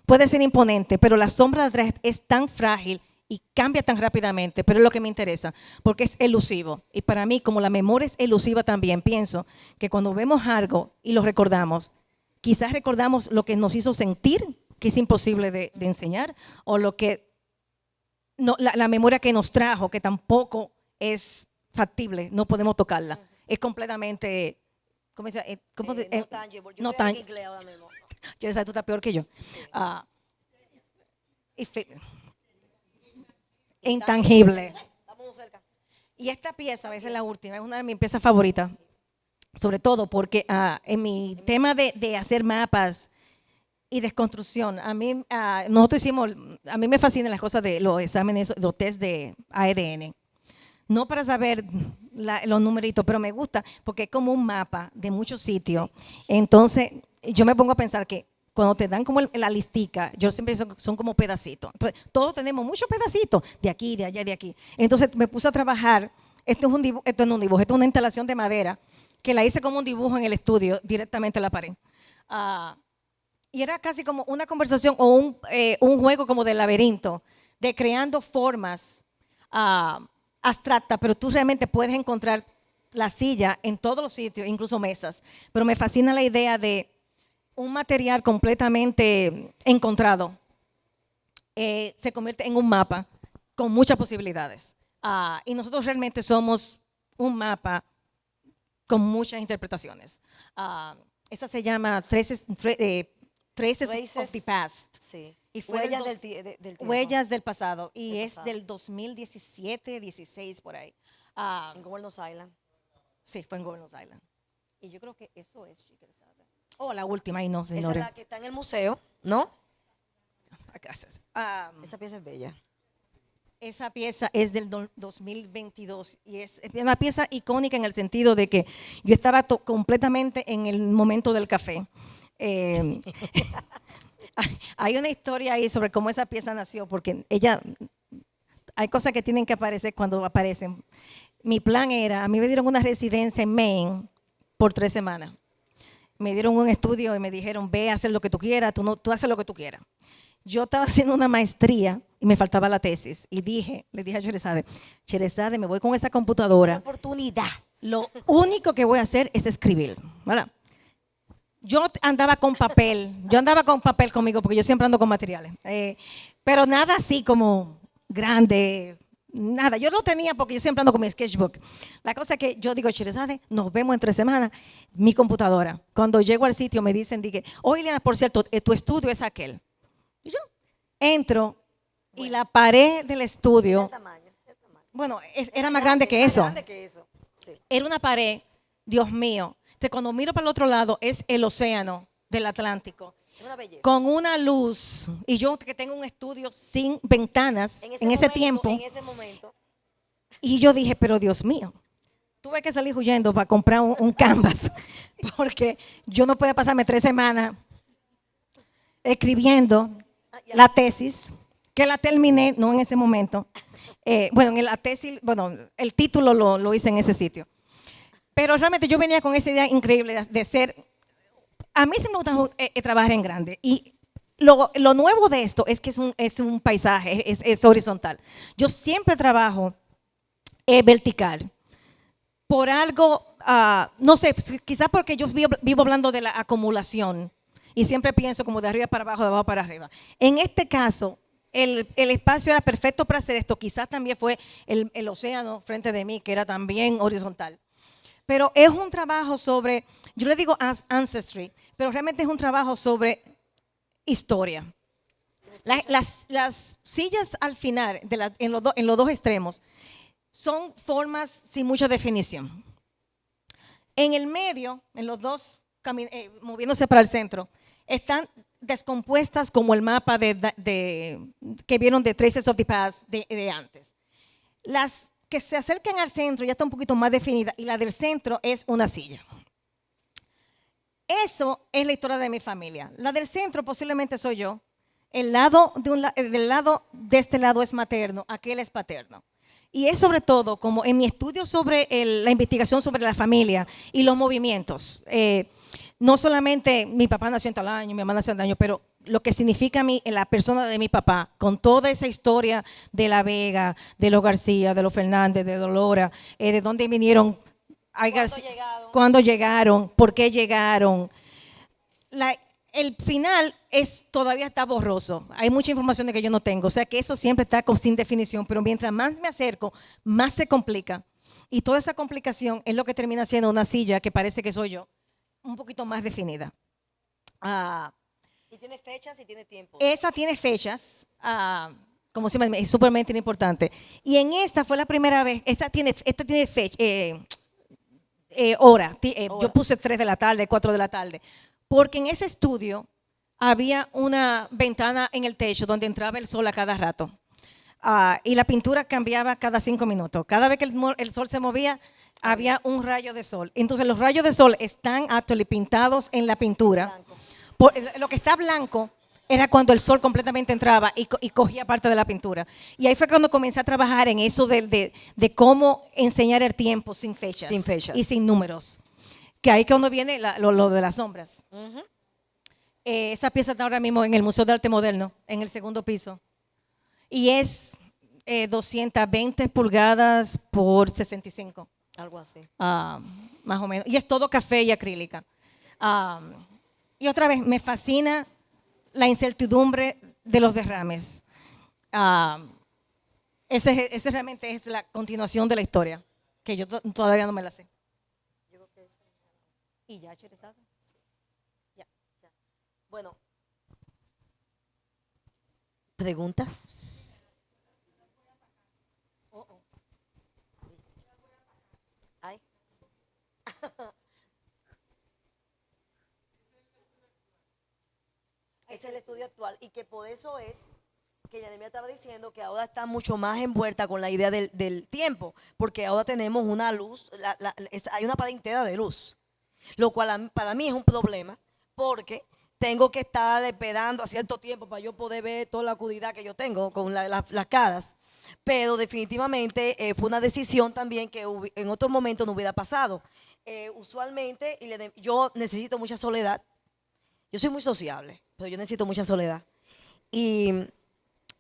puede ser imponente, pero la sombra de atrás es tan frágil y cambia tan rápidamente, pero es lo que me interesa, porque es elusivo. Y para mí, como la memoria es elusiva también, pienso que cuando vemos algo y lo recordamos, quizás recordamos lo que nos hizo sentir, que es imposible de enseñar, o la memoria que nos trajo, que tampoco es factible, no podemos tocarla. Es completamente... no tangible. Tú estás peor que yo. Intangible. Y esta pieza, a veces es la última, es una de mis piezas favoritas, sobre todo porque en mi tema de hacer mapas y desconstrucción, a mí me fascinan las cosas de los exámenes, los test de ADN. No para saber los numeritos, pero me gusta porque es como un mapa de muchos sitios. Sí. Entonces, yo me pongo a pensar que cuando te dan como la listica, yo siempre son como pedacitos. Entonces, todos tenemos muchos pedacitos, de aquí, de allá, de aquí. Entonces, me puse a trabajar, esto no es un dibujo, esto es una instalación de madera, que la hice como un dibujo en el estudio, directamente en la pared. Y era casi como una conversación o un juego como de laberinto, de creando formas abstractas, pero tú realmente puedes encontrar la silla en todos los sitios, incluso mesas. Pero me fascina la idea de un material completamente encontrado. Se convierte en un mapa con muchas posibilidades. Y nosotros realmente somos un mapa con muchas interpretaciones. Esa se llama Traces of the Past. Sí. Y fue Huellas del tiempo. Huellas del pasado. Y Del es pasado. del 2017, 16, por ahí. En Governor's Island. Sí, fue en Governor's Island. Y yo creo que eso es, chicas. Oh, la última, y no, Esa es señores. la que está en el museo, ¿no? Gracias. Esta pieza es bella. Esa pieza es del 2022 y es una pieza icónica en el sentido de que yo estaba completamente en el momento del café. Hay una historia ahí sobre cómo esa pieza nació, porque hay cosas que tienen que aparecer cuando aparecen. Mi plan era, a mí me dieron una residencia en Maine por 3 semanas. Me dieron un estudio y me dijeron, ve a hacer lo que tú quieras, tú haces lo que tú quieras. Yo estaba haciendo una maestría y me faltaba la tesis. Y le dije a Cherezade, me voy con esa computadora. Una oportunidad. Lo único que voy a hacer es escribir, ¿verdad? Yo andaba con papel conmigo porque yo siempre ando con materiales. Pero nada así como grande, nada. Yo lo tenía porque yo siempre ando con mi sketchbook. La cosa es que yo digo, Cherezade, nos vemos en 3 semanas. Mi computadora. Cuando llego al sitio me dicen, oye, Liliana, por cierto, tu estudio es aquel. Y yo entro y la pared del estudio, El tamaño. bueno, era más grande que eso. Más grande que eso. Sí. Era una pared, Dios mío. Entonces, cuando miro para el otro lado es el océano del Atlántico. Es una belleza. Con una luz, y yo que tengo un estudio sin ventanas en ese tiempo, En ese momento. y yo dije, pero Dios mío, tuve que salir huyendo para comprar un canvas, porque yo no podía pasarme 3 semanas escribiendo la tesis, que la terminé, no en ese momento. La tesis, el título lo hice en ese sitio. Pero realmente yo venía con esa idea increíble de ser. A mí sí me gusta trabajar en grande. Y lo nuevo de esto es que es un paisaje, es horizontal. Yo siempre trabajo vertical. Por algo, no sé, quizás porque yo vivo hablando de la acumulación. Y siempre pienso como de arriba para abajo, de abajo para arriba. En este caso, el espacio era perfecto para hacer esto. Quizás también fue el océano frente de mí, que era también horizontal. Pero es un trabajo sobre, yo le digo ancestry, pero realmente es un trabajo sobre historia. Las sillas al final, en los dos extremos, son formas sin mucha definición. En el medio, en los dos, moviéndose para el centro, están descompuestas como el mapa que vieron de Traces of the Past de antes. Las que se acercan al centro ya está un poquito más definida y la del centro es una silla. Eso es la historia de mi familia. La del centro posiblemente soy yo. Del lado de este lado es materno, aquel es paterno. Y es sobre todo como en mi estudio sobre la investigación sobre la familia y los movimientos. No solamente mi papá nació en tal año, mi mamá nació en tal año, pero lo que significa a mí, la persona de mi papá, con toda esa historia de La Vega, de los García, de los Fernández, de Dolora, de dónde vinieron, cuándo llegaron, por qué llegaron. El final todavía está borroso. Hay mucha información de que yo no tengo. O sea que eso siempre está sin definición, pero mientras más me acerco, más se complica. Y toda esa complicación es lo que termina siendo una silla que parece que soy yo, un poquito más definida. Y tiene fechas y tiene tiempo. Esa tiene fechas, como siempre, es súper importante. Y en esta fue la primera vez, esta tiene fecha, hora. Yo puse 3 de la tarde, 4 de la tarde. Porque en ese estudio había una ventana en el techo donde entraba el sol a cada rato. Y la pintura cambiaba cada 5 minutos. Cada vez que el sol se movía, había un rayo de sol. Entonces los rayos de sol están pintados en la pintura. Lo que está blanco era cuando el sol completamente entraba y cogía parte de la pintura. Y ahí fue cuando comencé a trabajar en eso de cómo enseñar el tiempo sin fechas. Sin fechas. Y sin números. Que ahí es cuando viene lo de las sombras. Ujú. Esa pieza está ahora mismo en el Museo de Arte Moderno, en el segundo piso. Y es 220 pulgadas por 65. Algo así. Más o menos. Y es todo café y acrílica. Y otra vez, me fascina la incertidumbre de los derrames. Ese realmente es la continuación de la historia, que yo todavía no me la sé. ¿Y ya, Cherezada? Ya. Bueno. ¿Preguntas? Ay. Es el estudio actual y que por eso es que Yanemia estaba diciendo que ahora está mucho más envuelta con la idea del tiempo, porque ahora tenemos una luz, hay una pared entera de luz, lo cual para mí es un problema, porque tengo que estar esperando a cierto tiempo para yo poder ver toda la oscuridad que yo tengo con las caras. Pero definitivamente fue una decisión también que en otros momentos no hubiera pasado. Usualmente yo necesito mucha soledad. Yo soy muy sociable, pero yo necesito mucha soledad. Y,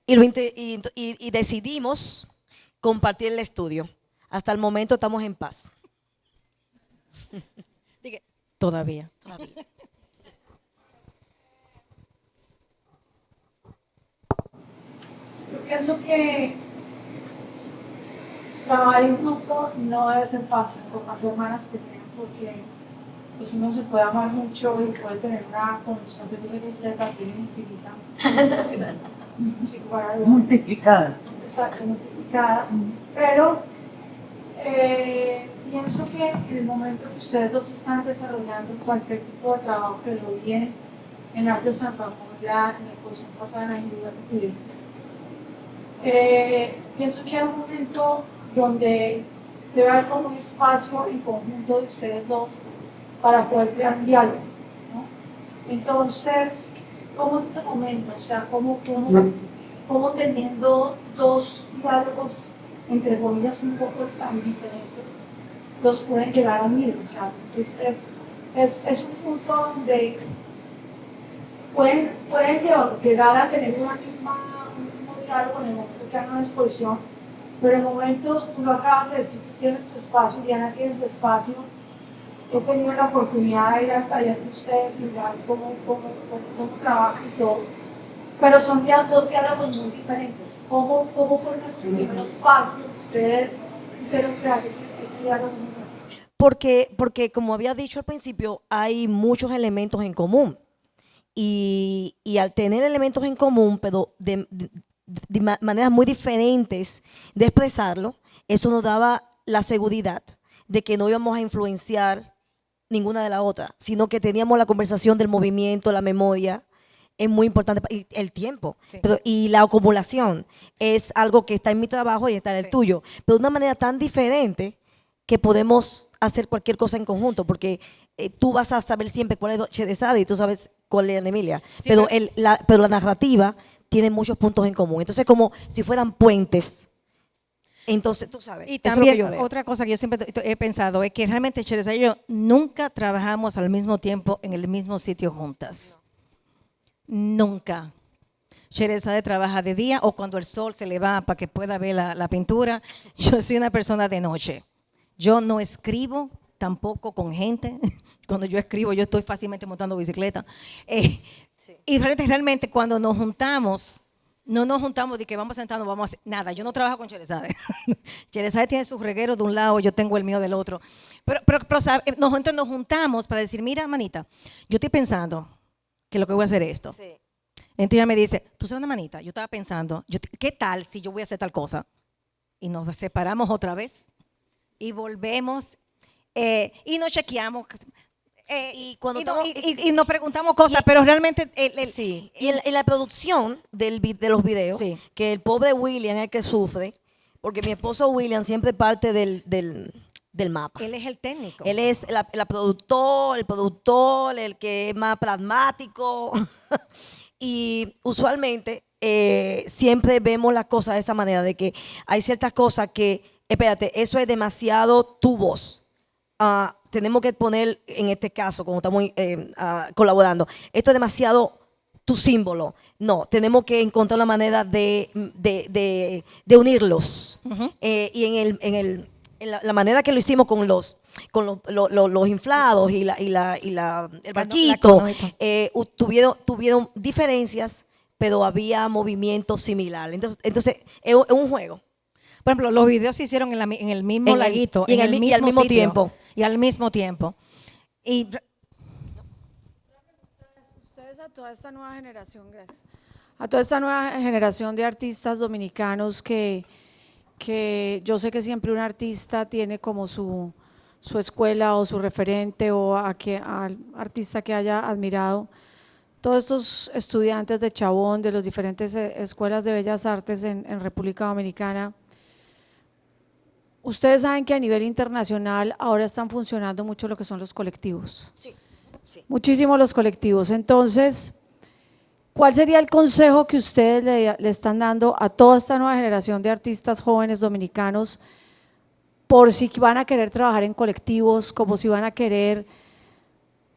y decidimos compartir el estudio. Hasta el momento estamos en paz. Dije, todavía. Todavía. Yo pienso que trabajar en grupo no debe ser fácil con más hermanas que sean, porque pues uno se puede amar mucho y puede tener una conexión de diferencia también infinita. Sí, Multiplicada. Exacto, multiplicada. Pero pienso que en el momento que ustedes dos están desarrollando cualquier tipo de trabajo que lo bien en Arte Santa Moria, en el curso pasado en la pienso que hay un momento donde debe haber como un espacio en conjunto de ustedes dos para poder crear un diálogo, ¿no? Entonces, ¿cómo es ese momento? O sea, ¿cómo teniendo dos diálogos, entre comillas, un poco tan diferentes, los pueden llegar a unir? O sea, es un punto donde pueden llegar a tener un mismo diálogo en el momento que hagan una exposición, pero en momentos, tú lo acabas de decir, tú tienes tu espacio, Diana tiene tu espacio. He tenido la oportunidad de ir al taller de ustedes y ver cómo trabajan y todo, pero son ya dos diálogos muy diferentes. ¿Cómo fueron esos primeros pasos que ustedes hicieron crear ese diálogo muy diferente? Porque como había dicho al principio, hay muchos elementos en común. Y al tener elementos en común, pero de maneras muy diferentes de expresarlo, eso nos daba la seguridad de que no íbamos a influenciar ninguna de la otra, sino que teníamos la conversación del movimiento, la memoria, es muy importante, y el tiempo, Sí. y la acumulación es algo que está en mi trabajo y está en el Sí. tuyo, pero de una manera tan diferente que podemos hacer cualquier cosa en conjunto, porque tú vas a saber siempre cuál es Cherezada y tú sabes cuál es Emilia, Sí, pero, pero- pero la narrativa tiene muchos puntos en común, entonces como si fueran puentes. Entonces, tú sabes, Y eso es lo que también yo veo. otra cosa que yo siempre he pensado es que realmente Cherezada y yo nunca trabajamos al mismo tiempo en el mismo sitio juntas. Nunca. Cherezada trabaja de día o cuando el sol se le va para que pueda ver la pintura. Yo soy una persona de noche. Yo no escribo tampoco con gente. Cuando yo escribo, yo estoy fácilmente montando bicicleta. Sí. Y realmente cuando nos juntamos, no nos juntamos de que vamos a sentarnos, vamos a hacer nada. Yo no trabajo con Cherezada. Cherezada tiene su reguero de un lado, yo tengo el mío del otro. Pero ¿sabe? Entonces nos juntamos para decir, mira, manita, yo estoy pensando que lo que voy a hacer es esto. Sí. Entonces ella me dice, tú sabes una manita, yo estaba pensando, ¿qué tal si yo voy a hacer tal cosa? Y nos separamos otra vez y volvemos y nos chequeamos. Y cuando Y nos preguntamos cosas, pero realmente sí, y en la producción de los videos, Sí. que el pobre William es el que sufre, porque mi esposo William siempre parte del mapa. Él es el técnico. Él es el productor, el que es más pragmático. Y usualmente siempre vemos las cosas de esa manera, de que hay ciertas cosas que, espérate, eso es demasiado tu voz. Tenemos que poner, en este caso, como estamos colaborando, esto es demasiado tu símbolo. No, tenemos que encontrar una manera de unirlos. Y en la manera que lo hicimos con los inflados y el barquito, tuvieron diferencias, pero había movimientos similares. Entonces es un juego. Por ejemplo, los videos se hicieron en el mismo laguito, y al mismo sitio, tiempo. Y al mismo tiempo. Y Ustedes a toda esta nueva generación, gracias, a toda esta nueva generación de artistas dominicanos que yo sé que siempre un artista tiene como su escuela o su referente o al artista que haya admirado. Todos estos estudiantes de Chabón, de las diferentes escuelas de bellas artes en República Dominicana, ustedes saben que a nivel internacional ahora están funcionando mucho lo que son los colectivos. Sí, sí. Muchísimo los colectivos. Entonces, ¿cuál sería el consejo que ustedes le están dando a toda esta nueva generación de artistas jóvenes dominicanos por si van a querer trabajar en colectivos, como si van a querer?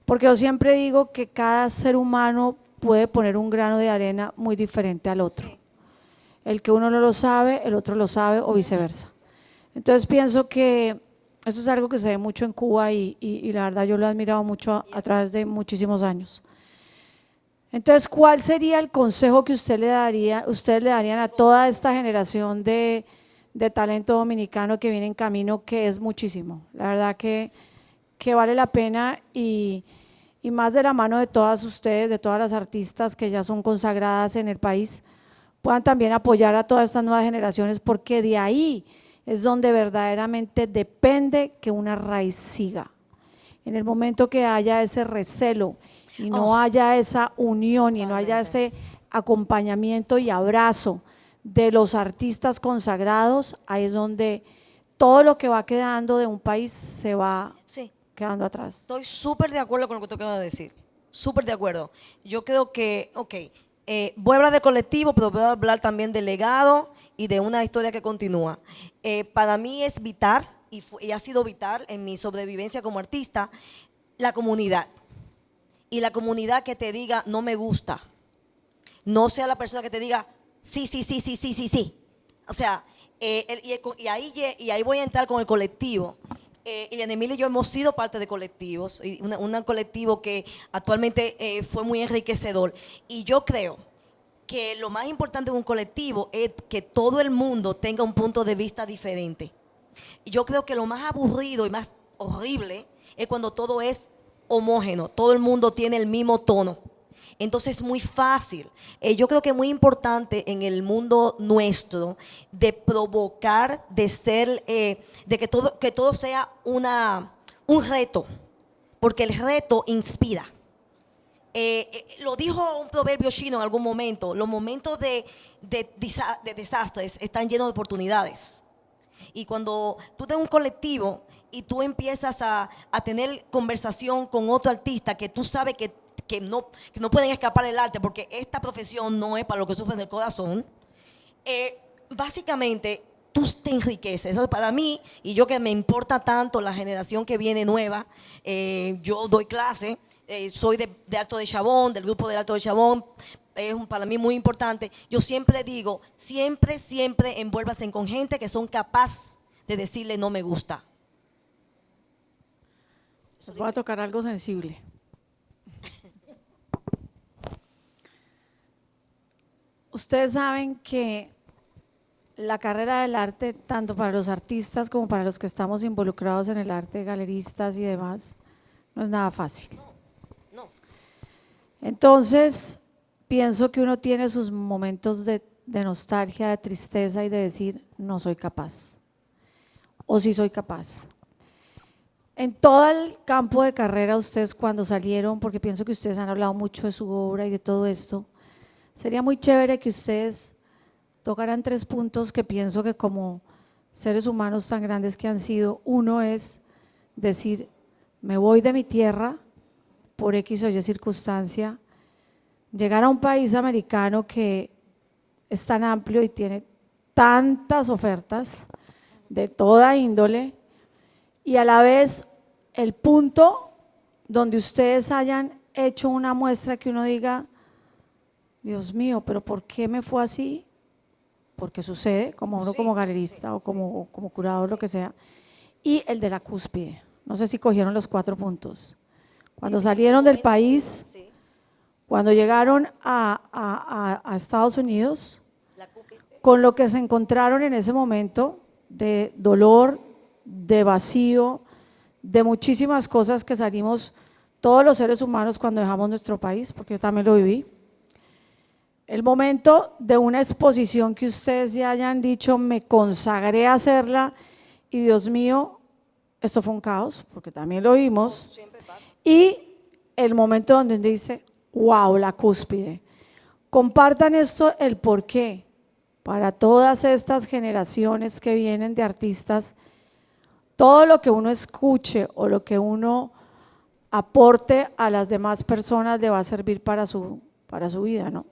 Porque yo siempre digo que cada ser humano puede poner un grano de arena muy diferente al otro. Sí. El que uno no lo sabe, el otro lo sabe o viceversa. Entonces pienso que eso es algo que se ve mucho en Cuba y la verdad yo lo he admirado mucho a través de muchísimos años. Entonces, ¿cuál sería el consejo que ustedes le darían a toda esta generación de talento dominicano que viene en camino, que es muchísimo? La verdad que vale la pena y más de la mano de todas ustedes, de todas las artistas que ya son consagradas en el país, puedan también apoyar a todas estas nuevas generaciones, porque de ahí es donde verdaderamente depende que una raíz siga. En el momento que haya ese recelo y no haya esa unión y no haya ese acompañamiento y abrazo de los artistas consagrados, ahí es donde todo lo que va quedando de un país se va quedando atrás. Estoy súper de acuerdo con lo que tú acabas de decir, súper de acuerdo. Yo creo que, voy a hablar de colectivo, pero voy a hablar también de legado y de una historia que continúa. Para mí es vital, y ha sido vital en mi sobrevivencia como artista, la comunidad. Y la comunidad que te diga, no me gusta. No sea la persona que te diga, sí. O sea, y ahí voy a entrar con el colectivo. Iliana Emilia y yo hemos sido parte de colectivos, un colectivo que actualmente fue muy enriquecedor. Y yo creo que lo más importante en un colectivo es que todo el mundo tenga un punto de vista diferente. Y yo creo que lo más aburrido y más horrible es cuando todo es homógeno, todo el mundo tiene el mismo tono. Entonces es muy fácil. Yo creo que es muy importante en el mundo nuestro de provocar, de ser, de que todo sea un reto, porque el reto inspira. Lo dijo un proverbio chino en algún momento: los momentos de desastres están llenos de oportunidades. Y cuando tú tienes un colectivo y tú empiezas a tener conversación con otro artista que tú sabes que no pueden escapar del arte, porque esta profesión no es para los que sufren del corazón, básicamente tú te enriqueces. Eso para mí, y yo que me importa tanto la generación que viene nueva, yo doy clase, soy de Alto de Chabón, del grupo de Alto de Chabón, es para mí muy importante. Yo siempre digo, siempre envuélvanse con gente que son capaces de decirle no me gusta. Les voy a tocar algo sensible. Ustedes saben que la carrera del arte, tanto para los artistas como para los que estamos involucrados en el arte, galeristas y demás, no es nada fácil. No. Entonces, pienso que uno tiene sus momentos de nostalgia, de tristeza y de decir, no soy capaz, o sí soy capaz. En todo el campo de carrera, ustedes cuando salieron, porque pienso que ustedes han hablado mucho de su obra y de todo esto, sería muy chévere que ustedes tocaran 3 puntos que pienso que como seres humanos tan grandes que han sido. Uno es decir, me voy de mi tierra por X o Y circunstancia, llegar a un país americano que es tan amplio y tiene tantas ofertas de toda índole, y a la vez el punto donde ustedes hayan hecho una muestra que uno diga, Dios mío, pero ¿por qué me fue así? Porque sucede, como uno como galerista o como curador, lo que sea. Y el de la cúspide, no sé si cogieron los 4 puntos. Cuando salieron del país, cuando llegaron a Estados Unidos, con lo que se encontraron en ese momento de dolor, de vacío, de muchísimas cosas que salimos todos los seres humanos cuando dejamos nuestro país, porque yo también lo viví. El momento de una exposición que ustedes ya hayan dicho, me consagré a hacerla y Dios mío, esto fue un caos, porque también lo vimos. Y el momento donde dice, wow, la cúspide. Compartan esto, el por qué, para todas estas generaciones que vienen de artistas, todo lo que uno escuche o lo que uno aporte a las demás personas le va a servir para su vida, ¿no?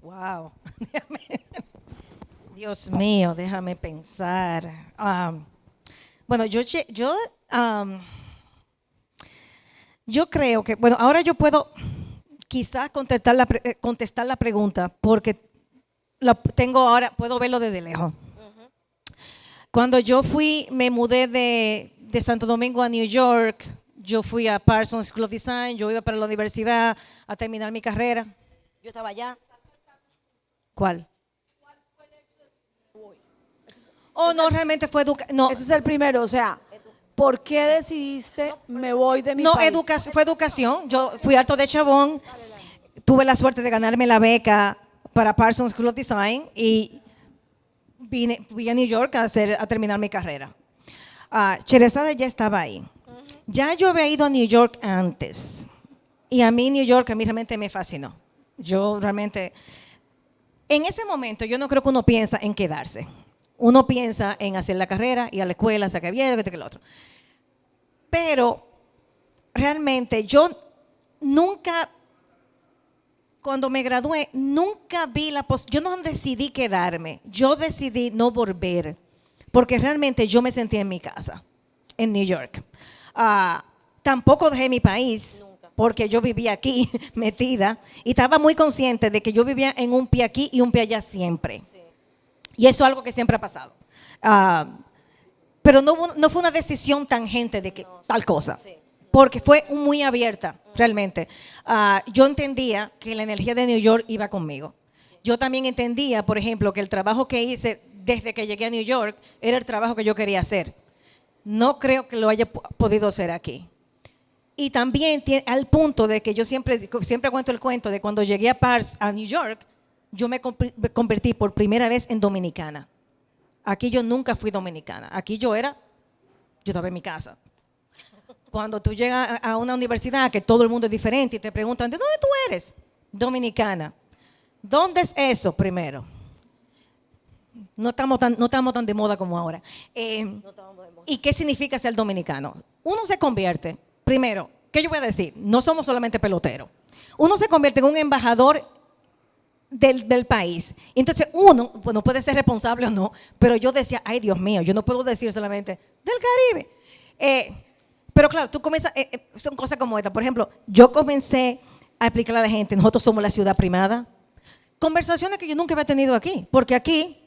Wow. Dios mío, déjame pensar. Bueno, yo creo que, bueno, ahora yo puedo quizás contestar la pregunta porque tengo ahora, puedo verlo desde lejos. Cuando yo me mudé de Santo Domingo a New York, yo fui a Parsons School of Design, yo iba para la universidad a terminar mi carrera. Yo estaba allá. ¿Cuál? Oh, no, realmente fue educación. No. Ese es el primero, o sea, ¿por qué decidiste me voy de mi país? No, fue educación. Yo fui harto de chabón, tuve la suerte de ganarme la beca para Parsons School of Design y fui a New York a terminar mi carrera. Cherezada ya estaba ahí. Ya yo había ido a New York antes y a mí New York realmente me fascinó. Yo realmente, en ese momento yo no creo que uno piensa en quedarse. Uno piensa en hacer la carrera, ir a la escuela, sacar bien, que lo otro. Pero realmente yo nunca, cuando me gradué, nunca vi yo no decidí quedarme, yo decidí no volver, porque realmente yo me sentía en mi casa, en New York. Tampoco dejé mi país, porque yo vivía aquí, metida, y estaba muy consciente de que yo vivía en un pie aquí y un pie allá siempre. Sí. Y eso es algo que siempre ha pasado. Pero no fue una decisión tangente de que tal cosa, porque fue muy abierta, realmente. Yo entendía que la energía de New York iba conmigo. Yo también entendía, por ejemplo, que el trabajo que hice desde que llegué a New York era el trabajo que yo quería hacer. No creo que lo haya podido hacer aquí. Y también al punto de que yo siempre cuento el cuento de cuando llegué a New York, yo me convertí por primera vez en dominicana. Aquí yo nunca fui dominicana. Aquí yo estaba en mi casa. Cuando tú llegas a una universidad que todo el mundo es diferente y te preguntan, ¿de dónde tú eres? Dominicana. ¿Dónde es eso primero? No estamos tan de moda como ahora. ¿Y qué significa ser dominicano? Uno se convierte, primero, ¿qué yo voy a decir? No somos solamente peloteros. Uno se convierte en un embajador del país. Entonces uno, bueno, puede ser responsable o no, pero yo decía, ay Dios mío, yo no puedo decir solamente del Caribe. Pero claro, tú comienzas, son cosas como esta. Por ejemplo, yo comencé a explicarle a la gente, nosotros somos la ciudad primada. Conversaciones que yo nunca había tenido aquí, porque aquí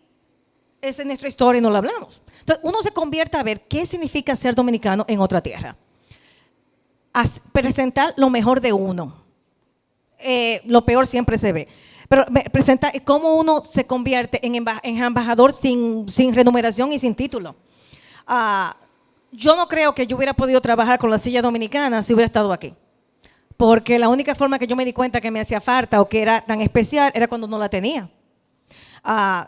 esa es nuestra historia y no la hablamos. Entonces uno se convierte a ver qué significa ser dominicano en otra tierra. Presentar lo mejor de uno. Lo peor siempre se ve. Pero presenta cómo uno se convierte en embajador sin remuneración y sin título. Yo no creo que yo hubiera podido trabajar con la silla dominicana si hubiera estado aquí. Porque la única forma que yo me di cuenta que me hacía falta o que era tan especial era cuando no la tenía.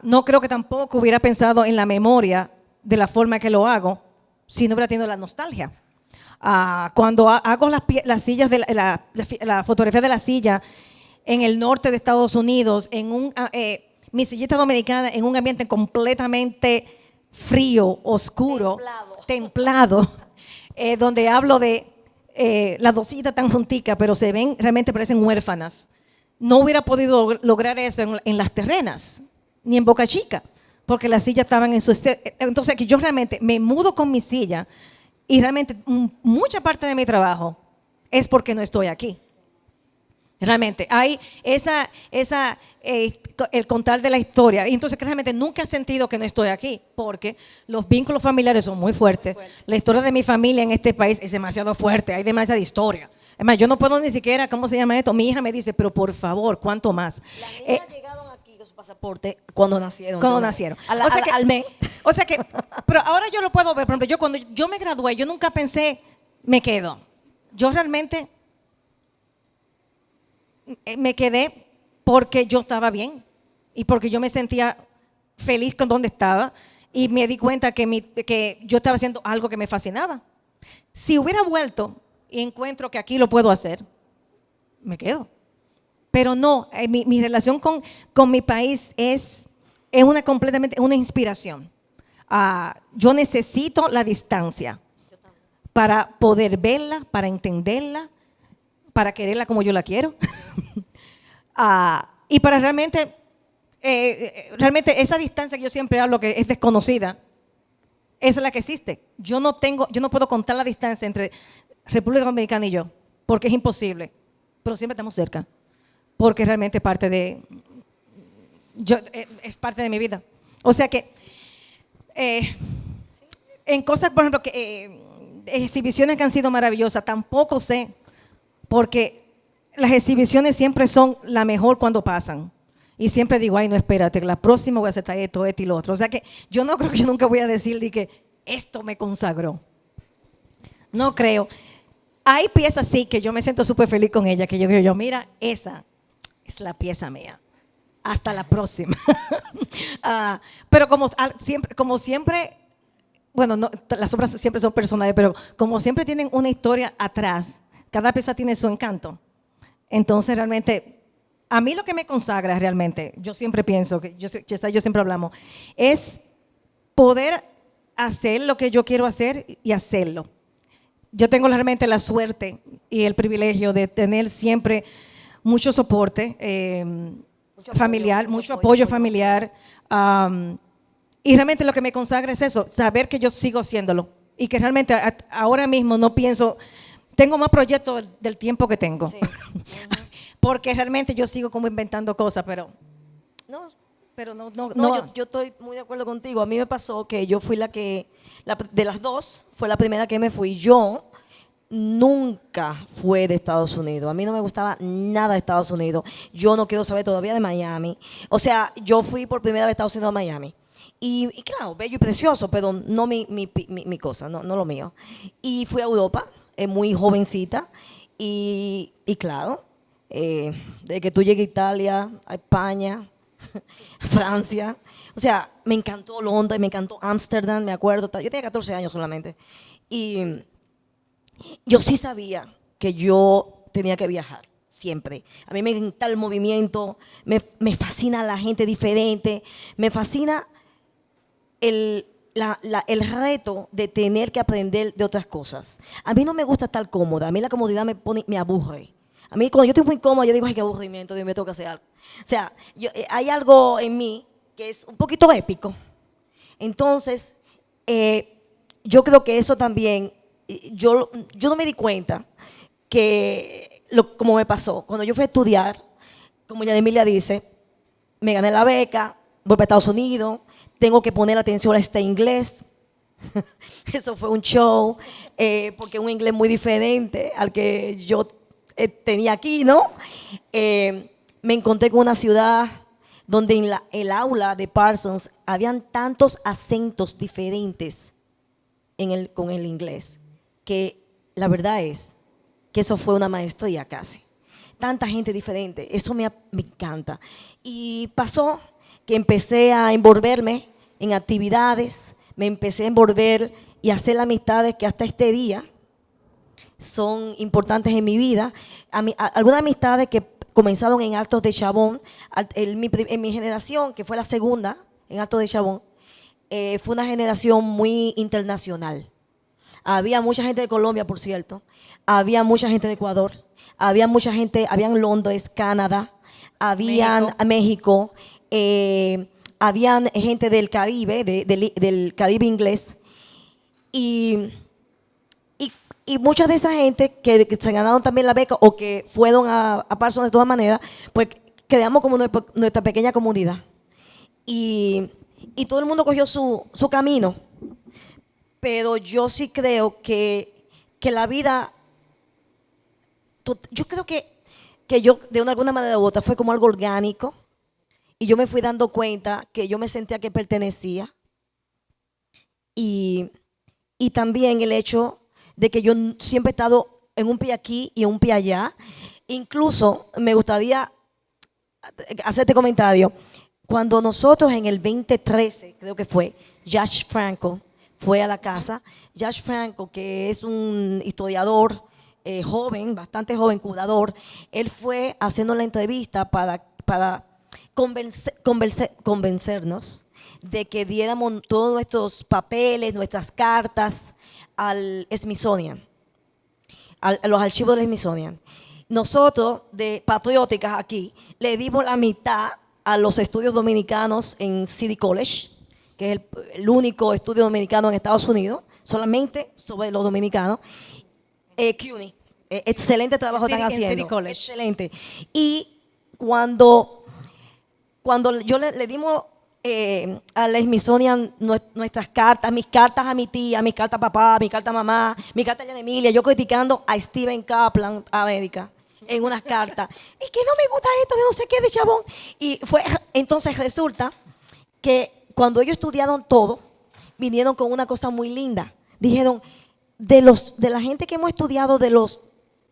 No creo que tampoco hubiera pensado en la memoria de la forma que lo hago si no hubiera tenido la nostalgia. Cuando hago las sillas, la fotografía de la silla en el norte de Estados Unidos, mi sillita dominicana en un ambiente completamente frío, oscuro, templado, donde hablo de las dos sillitas tan junticas, pero se ven, realmente parecen huérfanas. No hubiera podido lograr eso en las terrenas, ni en Boca Chica, porque las sillas estaban en su... Entonces, que yo realmente me mudo con mi silla y realmente mucha parte de mi trabajo es porque no estoy aquí. Realmente, hay el contar de la historia. Y entonces, que realmente nunca he sentido que no estoy aquí, porque los vínculos familiares son muy fuertes. La historia de mi familia en este país es demasiado fuerte, hay demasiada historia. Es más, yo no puedo ni siquiera, ¿cómo se llama esto? Mi hija me dice, pero por favor, ¿cuánto más? Las niñas llegaron aquí con su pasaporte cuando nacieron. Cuando nacieron. Al mes. O sea que, pero ahora yo lo puedo ver. Por ejemplo, yo cuando yo me gradué, yo nunca pensé, me quedo. Yo realmente me quedé porque yo estaba bien y porque yo me sentía feliz con donde estaba y me di cuenta que yo estaba haciendo algo que me fascinaba. Si hubiera vuelto y encuentro que aquí lo puedo hacer, me quedo. Pero no, mi relación con mi país es completamente una inspiración. Yo necesito la distancia para poder verla, para entenderla, para quererla como yo la quiero. Y para realmente esa distancia que yo siempre hablo que es desconocida, esa es la que existe. Yo no puedo contar la distancia entre República Dominicana y yo, porque es imposible, pero siempre estamos cerca, porque realmente es parte de mi vida. O sea que en cosas, por ejemplo, exhibiciones que han sido maravillosas, tampoco sé, porque las exhibiciones siempre son la mejor cuando pasan. Y siempre digo, ay, no, espérate, la próxima voy a hacer esto y lo otro. O sea que yo no creo que yo nunca voy a decir de que esto me consagró. No creo. Hay piezas sí que yo me siento súper feliz con ella, que yo digo, mira, esa es la pieza mía. Hasta la próxima. Pero como siempre, bueno, no, las obras siempre son personales, pero como siempre tienen una historia atrás, cada pieza tiene su encanto. Entonces, realmente, a mí lo que me consagra realmente, yo siempre pienso, yo siempre hablamos, es poder hacer lo que yo quiero hacer y hacerlo. Yo tengo realmente la suerte y el privilegio de tener siempre mucho soporte familiar, mucho apoyo familiar. Y realmente lo que me consagra es eso, saber que yo sigo haciéndolo y que realmente ahora mismo no pienso, tengo más proyectos del tiempo que tengo. Sí. Porque realmente yo sigo como inventando cosas, pero no. Yo estoy muy de acuerdo contigo. A mí me pasó que yo fui de las dos, fue la primera que me fui. Yo nunca fui de Estados Unidos. A mí no me gustaba nada de Estados Unidos. Yo no quiero saber todavía de Miami. O sea, yo fui por primera vez de Estados Unidos a Miami. Y claro, bello y precioso, pero no mi cosa, no lo mío. Y fui a Europa, muy jovencita. Y claro, de que tú llegues a Italia, a España, a Francia. O sea, me encantó Londres, me encantó Ámsterdam, me acuerdo. Yo tenía 14 años solamente. Y yo sí sabía que yo tenía que viajar, siempre. A mí me encanta el movimiento, me fascina la gente diferente, me fascina el reto de tener que aprender de otras cosas. A mí no me gusta estar cómoda, a mí la comodidad me aburre. A mí cuando yo estoy muy cómoda, yo digo, ay, qué aburrimiento, Dios, me toca hacer algo. O sea, hay algo en mí que es un poquito épico. Entonces, yo creo que eso también, yo no me di cuenta que, como me pasó, cuando yo fui a estudiar, como ya Emilia dice, me gané la beca, voy para Estados Unidos, tengo que poner atención a este inglés. Eso fue un show, porque es un inglés muy diferente al que yo tenía aquí, ¿no? Me encontré con una ciudad donde en el aula de Parsons habían tantos acentos diferentes con el inglés, que la verdad es que eso fue una maestría casi. Tanta gente diferente, eso me encanta. Y pasó que empecé a envolverme en actividades, me empecé a envolver y a hacer amistades que hasta este día son importantes en mi vida. Algunas amistades que comenzaron en Altos de Chabón, en mi generación, que fue la segunda en Altos de Chabón, fue una generación muy internacional. Había mucha gente de Colombia, por cierto, había mucha gente de Ecuador, había mucha gente, habían Londres, Canadá, habían México, habían gente del Caribe, del Caribe inglés, y mucha de esa gente que se ganaron también la beca o que fueron a Parsons de todas maneras, pues creamos como nuestra pequeña comunidad. Y todo el mundo cogió su camino. Pero yo sí creo que la vida, yo creo que yo de alguna manera u otra fue como algo orgánico y yo me fui dando cuenta que yo me sentía que pertenecía y también el hecho de que yo siempre he estado en un pie aquí y en un pie allá. Incluso me gustaría hacerte comentario, cuando nosotros en el 2013, creo que fue, Josh Franco fue a la casa. Josh Franco, que es un historiador joven, bastante joven, curador, él fue haciendo la entrevista para convencernos de que diéramos todos nuestros papeles, nuestras cartas al Smithsonian, a los archivos del Smithsonian. Nosotros, de patrióticas aquí, le dimos la mitad a los estudios dominicanos en City College, que es el único estudio dominicano en Estados Unidos, solamente sobre los dominicanos. CUNY, excelente trabajo están haciendo. City College. Excelente. Y cuando yo le dimos a la Smithsonian nuestras cartas, mis cartas a mi tía, mis cartas a papá, mi carta a mamá, mi carta a Jan Emilia, yo criticando a Steven Kaplan, América, en unas cartas. Es que no me gusta esto, de no sé qué, de Chabón. Y entonces resulta que cuando ellos estudiaron todo, vinieron con una cosa muy linda. Dijeron, de la gente que hemos estudiado, de los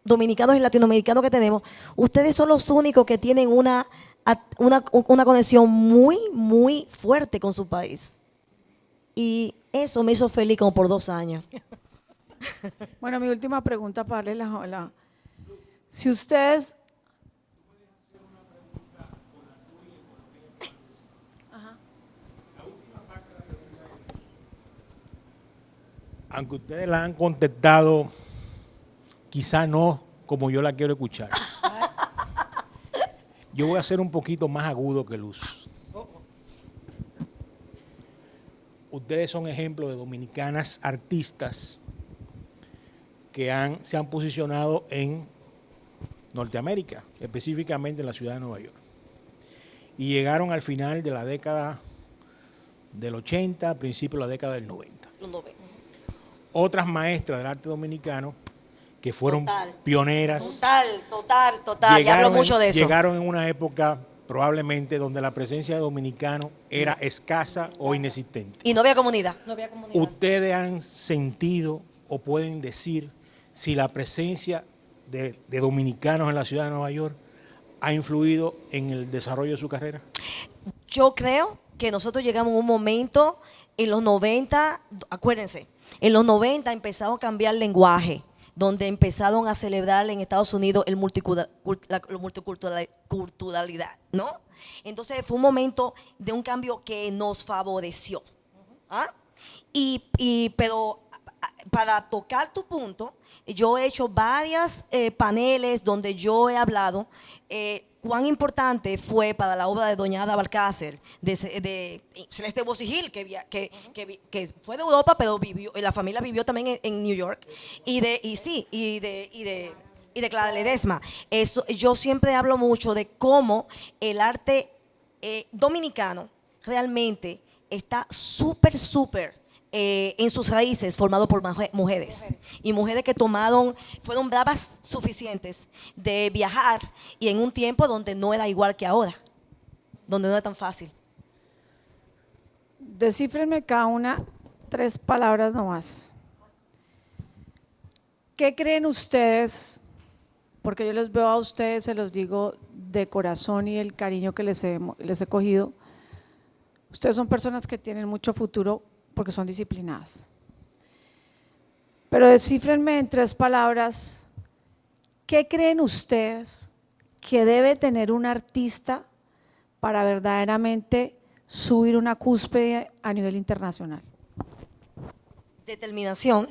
dominicanos y latinoamericanos que tenemos, ustedes son los únicos que tienen una conexión muy, muy fuerte con su país. Y eso me hizo feliz como por 2 años. Bueno, mi última pregunta para darle si ustedes… Aunque ustedes la han contestado, quizá no como yo la quiero escuchar. Yo voy a ser un poquito más agudo que Luz. Ustedes son ejemplos de dominicanas artistas que se han posicionado en Norteamérica, específicamente en la ciudad de Nueva York. Y llegaron al final de la década del 80, principio de la década del 90. Otras maestras del arte dominicano que fueron pioneras. Total. Y hablo mucho de eso. Llegaron en una época probablemente donde la presencia de dominicanos era escasa o inexistente. Y no había comunidad. ¿Ustedes han sentido o pueden decir si la presencia de dominicanos en la ciudad de Nueva York ha influido en el desarrollo de su carrera? Yo creo que nosotros llegamos a un momento en los 90, acuérdense, en los 90 empezaron a cambiar el lenguaje, donde empezaron a celebrar en Estados Unidos la multiculturalidad, ¿no? Entonces fue un momento de un cambio que nos favoreció. ¿Ah? Pero para tocar tu punto, yo he hecho varios paneles donde yo he hablado cuán importante fue para la obra de Doña Ada Balcácer, de Celeste Bosigil, que fue de Europa, pero la familia vivió también en New York, y de Clara Ledesma. Yo siempre hablo mucho de cómo el arte dominicano realmente está súper en sus raíces, formado por mujeres. Y mujeres que fueron bravas suficientes de viajar, y en un tiempo donde no era igual que ahora, donde no era tan fácil. Descífrenme cada una 3 palabras nomás. ¿Qué creen ustedes? Porque yo les veo a ustedes, se los digo de corazón y el cariño que les he cogido. Ustedes son personas que tienen mucho futuro porque son disciplinadas. Pero descífrenme en 3 palabras, ¿qué creen ustedes que debe tener un artista para verdaderamente subir una cúspide a nivel internacional? Determinación,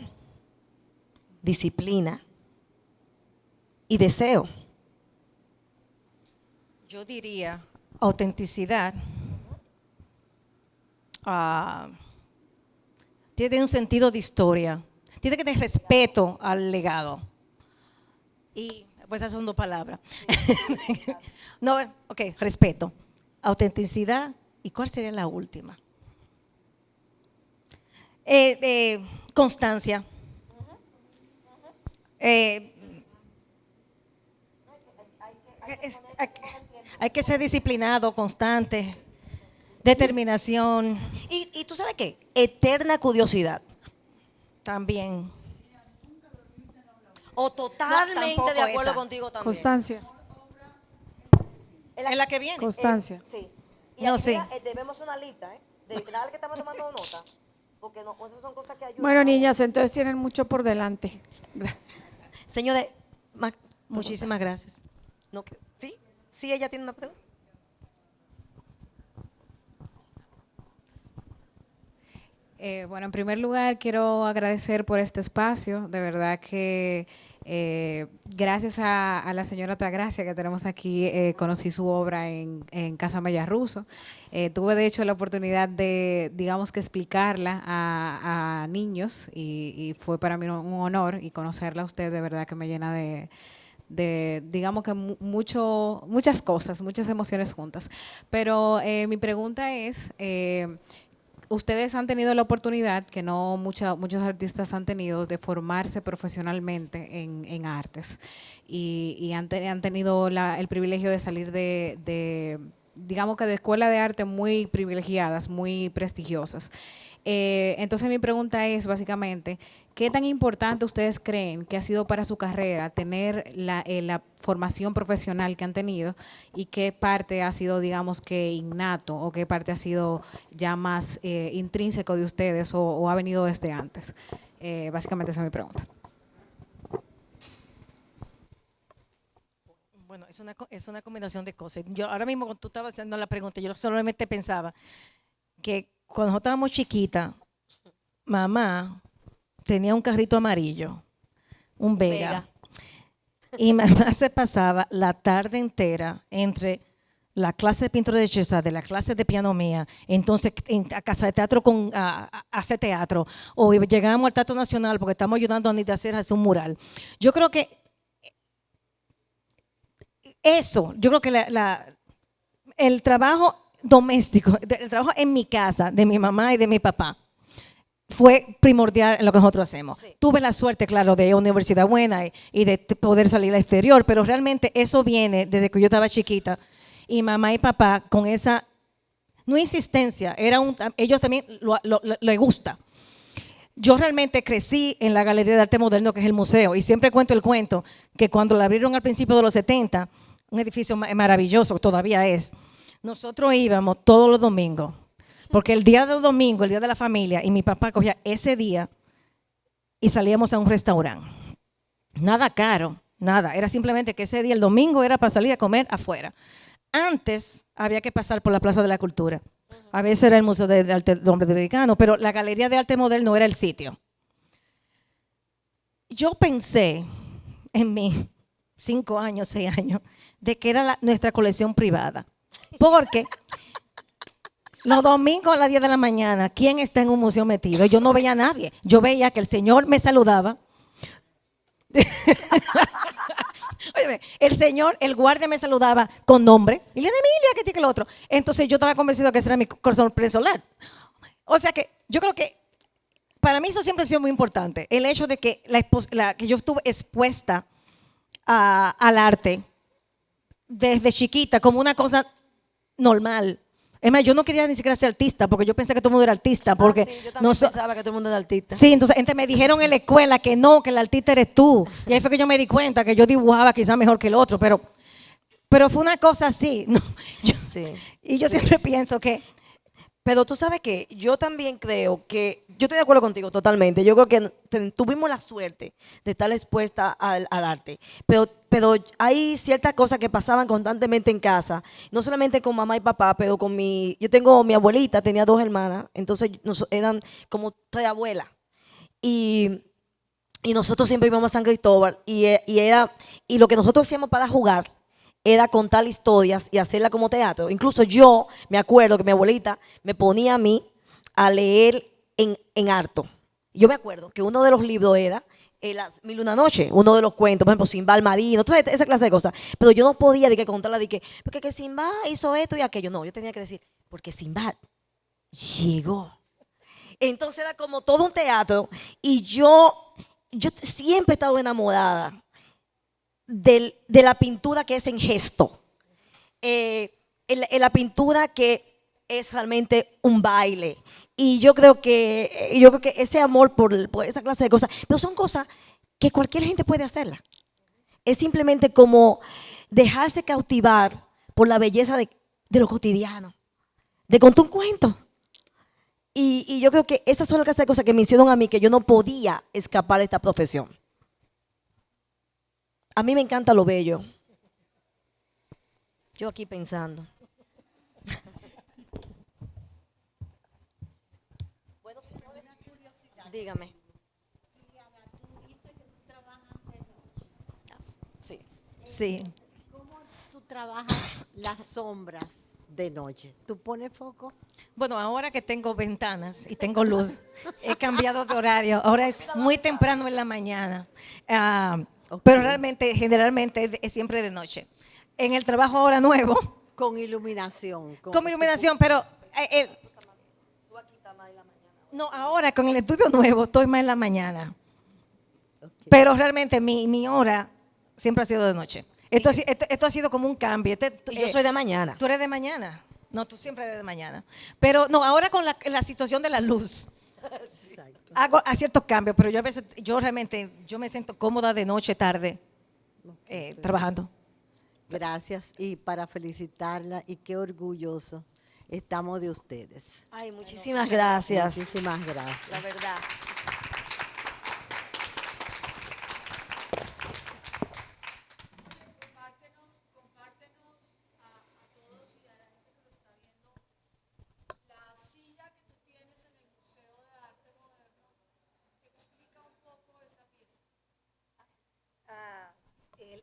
disciplina y deseo. Yo diría autenticidad. Tiene un sentido de historia. Tiene que tener respeto al legado. Y pues esas son 2 palabras. No, ok, respeto, autenticidad. ¿Y cuál sería la última? Constancia. Hay que ser disciplinado, constante, determinación Y tú sabes qué, eterna curiosidad. también. O totalmente tampoco de acuerdo esa. contigo también. Constancia, ¿En la que viene? constancia. Sí. Y No, aquí, sí. mira, debemos una lista, ¿eh? Dale que estamos tomando nota. Porque no, esas son cosas que ayudan. Bueno, niñas, entonces tienen mucho por delante. Señores, Muchísimas gracias. no, ¿sí? ¿Sí ella tiene una pregunta? Bueno, en primer lugar quiero agradecer por este espacio. De verdad que gracias a la señora Altagracia que tenemos aquí, conocí su obra en Casa Mella Russo. Tuve de hecho la oportunidad de, digamos que explicarla a niños y fue para mí un honor, y conocerla a usted de verdad que me llena de digamos que muchas cosas, muchas emociones juntas. Pero mi pregunta es, ustedes han tenido la oportunidad, que no muchos artistas han tenido, de formarse profesionalmente en artes y han tenido el privilegio de salir digamos que de escuelas de arte muy privilegiadas, muy prestigiosas. Entonces mi pregunta es básicamente, ¿qué tan importante ustedes creen que ha sido para su carrera tener la formación profesional que han tenido, y qué parte ha sido, digamos que innato, o qué parte ha sido ya más intrínseco de ustedes o ha venido desde antes? Básicamente esa es mi pregunta. Bueno, es una combinación de cosas. Yo ahora mismo, cuando tú estabas haciendo la pregunta, yo solamente pensaba que cuando nosotros estábamos chiquitas, mamá tenía un carrito amarillo, un Vega. Y mamá se pasaba la tarde entera entre la clase de pintura de Chesa, de la clase de piano mía, entonces a casa de teatro a hacer teatro, o llegábamos al Teatro Nacional porque estamos ayudando a Anita a hacer un mural. Yo creo que el trabajo doméstico, el trabajo en mi casa, de mi mamá y de mi papá, fue primordial en lo que nosotros hacemos. Sí. Tuve la suerte, claro, de una universidad buena y de poder salir al exterior, pero realmente eso viene desde que yo estaba chiquita, y mamá y papá con esa, no insistencia, ellos también les gusta. Yo realmente crecí en la Galería de Arte Moderno, que es el museo, y siempre cuento el cuento que cuando la abrieron al principio de los 70, un edificio maravilloso, todavía es, nosotros íbamos todos los domingos, porque el día del domingo, el día de la familia, y mi papá cogía ese día y salíamos a un restaurante. Nada caro, nada, era simplemente que ese día, el domingo, era para salir a comer afuera. Antes había que pasar por la Plaza de la Cultura. A veces era el Museo de Arte Dominicano, pero la Galería de Arte Moderno era el sitio. Yo pensé en mis 5 años, 6 años, de que era nuestra colección privada. Porque los domingos a las 10 de la mañana, ¿quién está en un museo metido? Yo no veía a nadie. Yo veía que el señor me saludaba. Óyeme, el guardia me saludaba con nombre. Y le dije, Emilia, que tiene que lo otro. Entonces yo estaba convencido que ese era mi corazón presolar. O sea que yo creo que para mí eso siempre ha sido muy importante. El hecho de que, que yo estuve expuesta al arte desde chiquita como una cosa normal. Es más, yo no quería ni siquiera ser artista porque yo pensé que todo el mundo era artista. Porque Sí, yo también pensaba que todo el mundo era artista. Sí, entonces me dijeron en la escuela que no, que el artista eres tú. Y ahí fue que yo me di cuenta que yo dibujaba quizás mejor que el otro, pero fue una cosa así. ¿No? Sí. Y yo siempre pienso que Pero tú sabes que yo también creo que, yo estoy de acuerdo contigo totalmente, yo creo que tuvimos la suerte de estar expuesta al arte, pero hay ciertas cosas que pasaban constantemente en casa, no solamente con mamá y papá, pero yo tengo mi abuelita, tenía 2 hermanas, entonces eran como 3 abuelas, y, y nosotros siempre íbamos a San Cristóbal, y lo que nosotros hacíamos para jugar, era contar historias y hacerla como teatro. Incluso yo me acuerdo que mi abuelita me ponía a mí a leer en harto. Yo me acuerdo que uno de los libros era las 1001 noches, uno de los cuentos, por ejemplo, Simbad el marino, toda esa clase de cosas. Pero yo no podía de que contarla de que, porque que Simbad hizo esto y aquello. No, yo tenía que decir, porque Simbad llegó. Entonces era como todo un teatro y yo siempre he estado enamorada de la pintura que es en gesto, en la pintura que es realmente un baile. Y yo creo que ese amor por esa clase de cosas, pero son cosas que cualquier gente puede hacerla. Es simplemente como dejarse cautivar por la belleza de lo cotidiano, de contar un cuento. Y yo creo que esas son las clases de cosas que me hicieron a mí que yo no podía escapar de esta profesión. A mí me encanta lo bello. Yo aquí pensando. Bueno, señores, dígame. Sí. Sí. ¿Cómo tú trabajas las sombras de noche? ¿Tú pones foco? Bueno, ahora que tengo ventanas y tengo luz, he cambiado de horario. Ahora es muy temprano en la mañana. Ok. Pero realmente, generalmente, es siempre de noche. En el trabajo ahora nuevo, Con iluminación. con iluminación, pero no, ahora con el estudio nuevo estoy más en la mañana. Ok. Pero realmente mi hora siempre ha sido de noche. Esto ha sido como un cambio. Y yo soy de mañana. Tú eres de mañana. No, tú siempre eres de mañana. Pero no, ahora con la situación de la luz, Exacto. hago a ciertos cambios, pero yo a veces, yo me siento cómoda de noche, tarde, trabajando. Gracias y para felicitarla y qué orgulloso estamos de ustedes. Ay, muchísimas gracias. Muchísimas gracias. La verdad.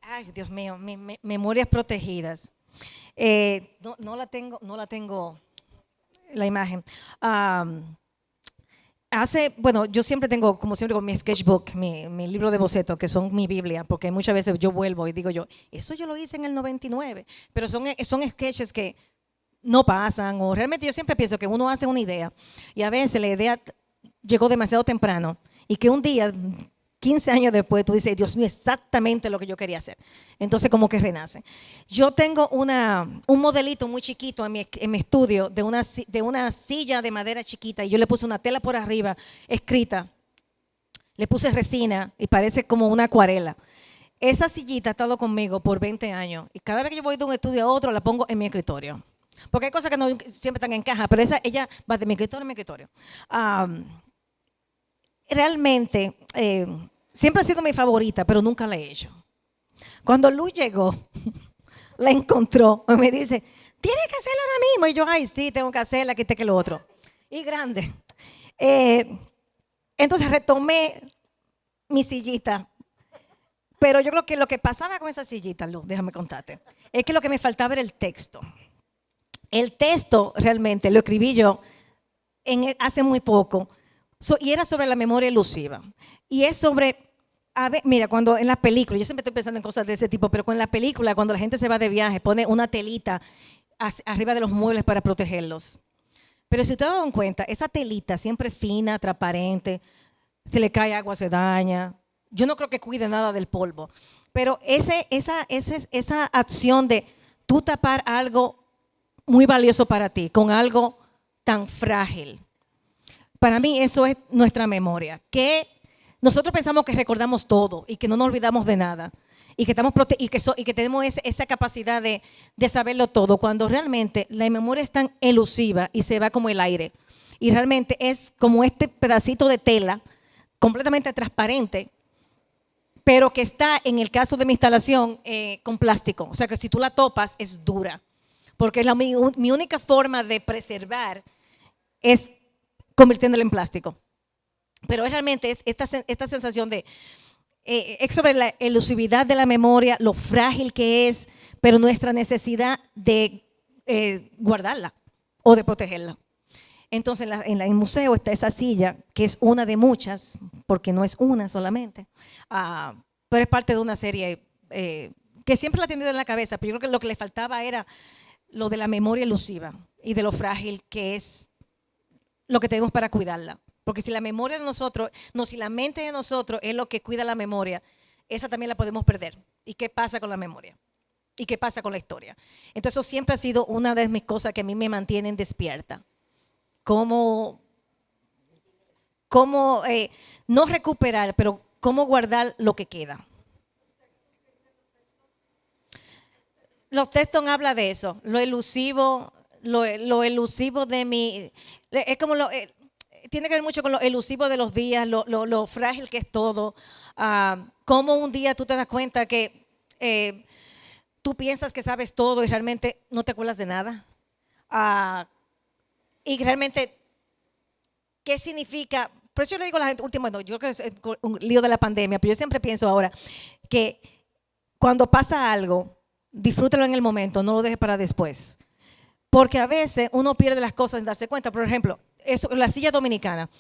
Ay, Dios mío, memorias protegidas. No la tengo la imagen. Bueno, yo siempre tengo, como siempre, con mi sketchbook, mi libro de boceto, que son mi Biblia, porque muchas veces yo vuelvo y digo yo, eso yo lo hice en el 99, pero son sketches que no pasan, o realmente yo siempre pienso que uno hace una idea y a veces la idea llegó demasiado temprano y que un día, 15 años después, tú dices, Dios mío, exactamente lo que yo quería hacer. Entonces, como que renace. Yo tengo un modelito muy chiquito en mi estudio de una silla de madera chiquita y yo le puse una tela por arriba escrita. Le puse resina y parece como una acuarela. Esa sillita ha estado conmigo por 20 años y cada vez que yo voy de un estudio a otro la pongo en mi escritorio. Porque hay cosas que no siempre están en caja, pero ella va de mi escritorio a mi escritorio. Realmente, siempre ha sido mi favorita, pero nunca la he hecho. Cuando Luz llegó, la encontró y me dice, tienes que hacerla ahora mismo. Y yo, ay, sí, tengo que hacerla, que este, que lo otro. Y grande. Entonces retomé mi sillita. Pero yo creo que lo que pasaba con esa sillita, Luz, déjame contarte, es que lo que me faltaba era el texto. El texto realmente lo escribí yo hace muy poco. Y era sobre la memoria elusiva. Y es sobre, mira, cuando en la película, yo siempre estoy pensando en cosas de ese tipo, pero con la película, cuando la gente se va de viaje, pone una telita arriba de los muebles para protegerlos. Pero si ustedes se dan cuenta, esa telita siempre fina, transparente, se le cae agua, se daña. Yo no creo que cuide nada del polvo. Pero esa acción de tú tapar algo muy valioso para ti con algo tan frágil, para mí eso es nuestra memoria, que nosotros pensamos que recordamos todo y que no nos olvidamos de nada. y que, y que tenemos esa capacidad de saberlo todo, cuando realmente la memoria es tan elusiva y se va como el aire. Y realmente es como este pedacito de tela completamente transparente, pero que está, en el caso de mi instalación, con plástico. O sea que si tú la topas, es dura. Porque es mi única forma de preservar es convirtiéndola en plástico. Pero es realmente esta sensación de... es sobre la elusividad de la memoria, lo frágil que es, pero nuestra necesidad de guardarla o de protegerla. Entonces, en el museo está esa silla, que es una de muchas, porque no es una solamente, pero es parte de una serie que siempre la he tenido en la cabeza, pero yo creo que lo que le faltaba era lo de la memoria elusiva y de lo frágil que es lo que tenemos para cuidarla. Porque si la memoria de nosotros, si la mente de nosotros es lo que cuida la memoria, esa también la podemos perder. ¿Y qué pasa con la memoria? ¿Y qué pasa con la historia? Entonces, eso siempre ha sido una de mis cosas que a mí me mantienen despierta. Cómo no recuperar, pero cómo guardar lo que queda. Los textos hablan de eso, lo elusivo de mi... Es como tiene que ver mucho con lo elusivo de los días, lo frágil que es todo. Cómo un día tú te das cuenta que tú piensas que sabes todo y realmente no te acuerdas de nada. Y realmente, ¿qué significa? Por eso yo le digo a la gente, yo creo que es un lío de la pandemia, pero yo siempre pienso ahora que cuando pasa algo, disfrútalo en el momento, no lo dejes para después. Porque a veces uno pierde las cosas sin darse cuenta. Por ejemplo, la silla dominicana.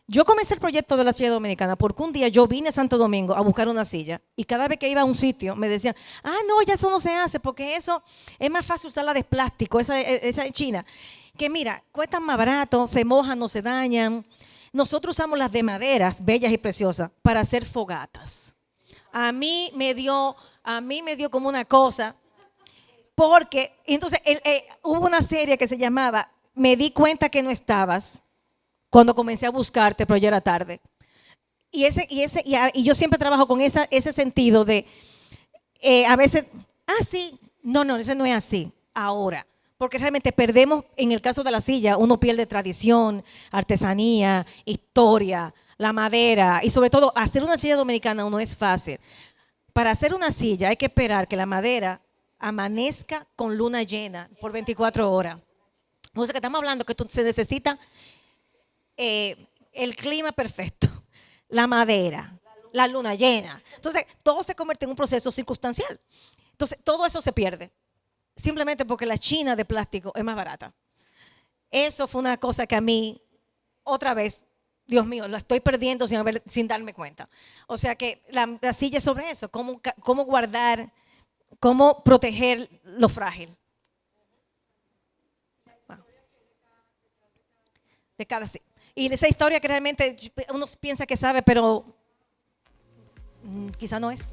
Yo comencé el proyecto de la silla dominicana porque un día yo vine a Santo Domingo a buscar una silla y cada vez que iba a un sitio me decían, no, ya eso no se hace porque eso es más fácil usarla de plástico, esa china. Que mira, cuestan más barato, se mojan, no se dañan. Nosotros usamos las de maderas, bellas y preciosas, para hacer fogatas. A mí me dio como una cosa, porque entonces hubo una serie que se llamaba Me di cuenta que no estabas cuando comencé a buscarte, pero ya era tarde. Y yo siempre trabajo con ese sentido de, a veces, sí, no, eso no es así, ahora. Porque realmente perdemos, en el caso de la silla, uno pierde tradición, artesanía, historia, la madera y sobre todo hacer una silla dominicana no es fácil. Para hacer una silla hay que esperar que la madera amanezca con luna llena por 24 horas. O sea que estamos hablando que se necesita el clima perfecto, la madera, la luna llena. Entonces todo se convierte en un proceso circunstancial. Entonces todo eso se pierde. Simplemente porque la china de plástico es más barata. Eso fue una cosa que a mí, otra vez, Dios mío, la estoy perdiendo sin darme cuenta. O sea que la silla es sobre eso, cómo guardar, cómo proteger lo frágil. De cada sí. Y esa historia que realmente uno piensa que sabe, pero quizá no es.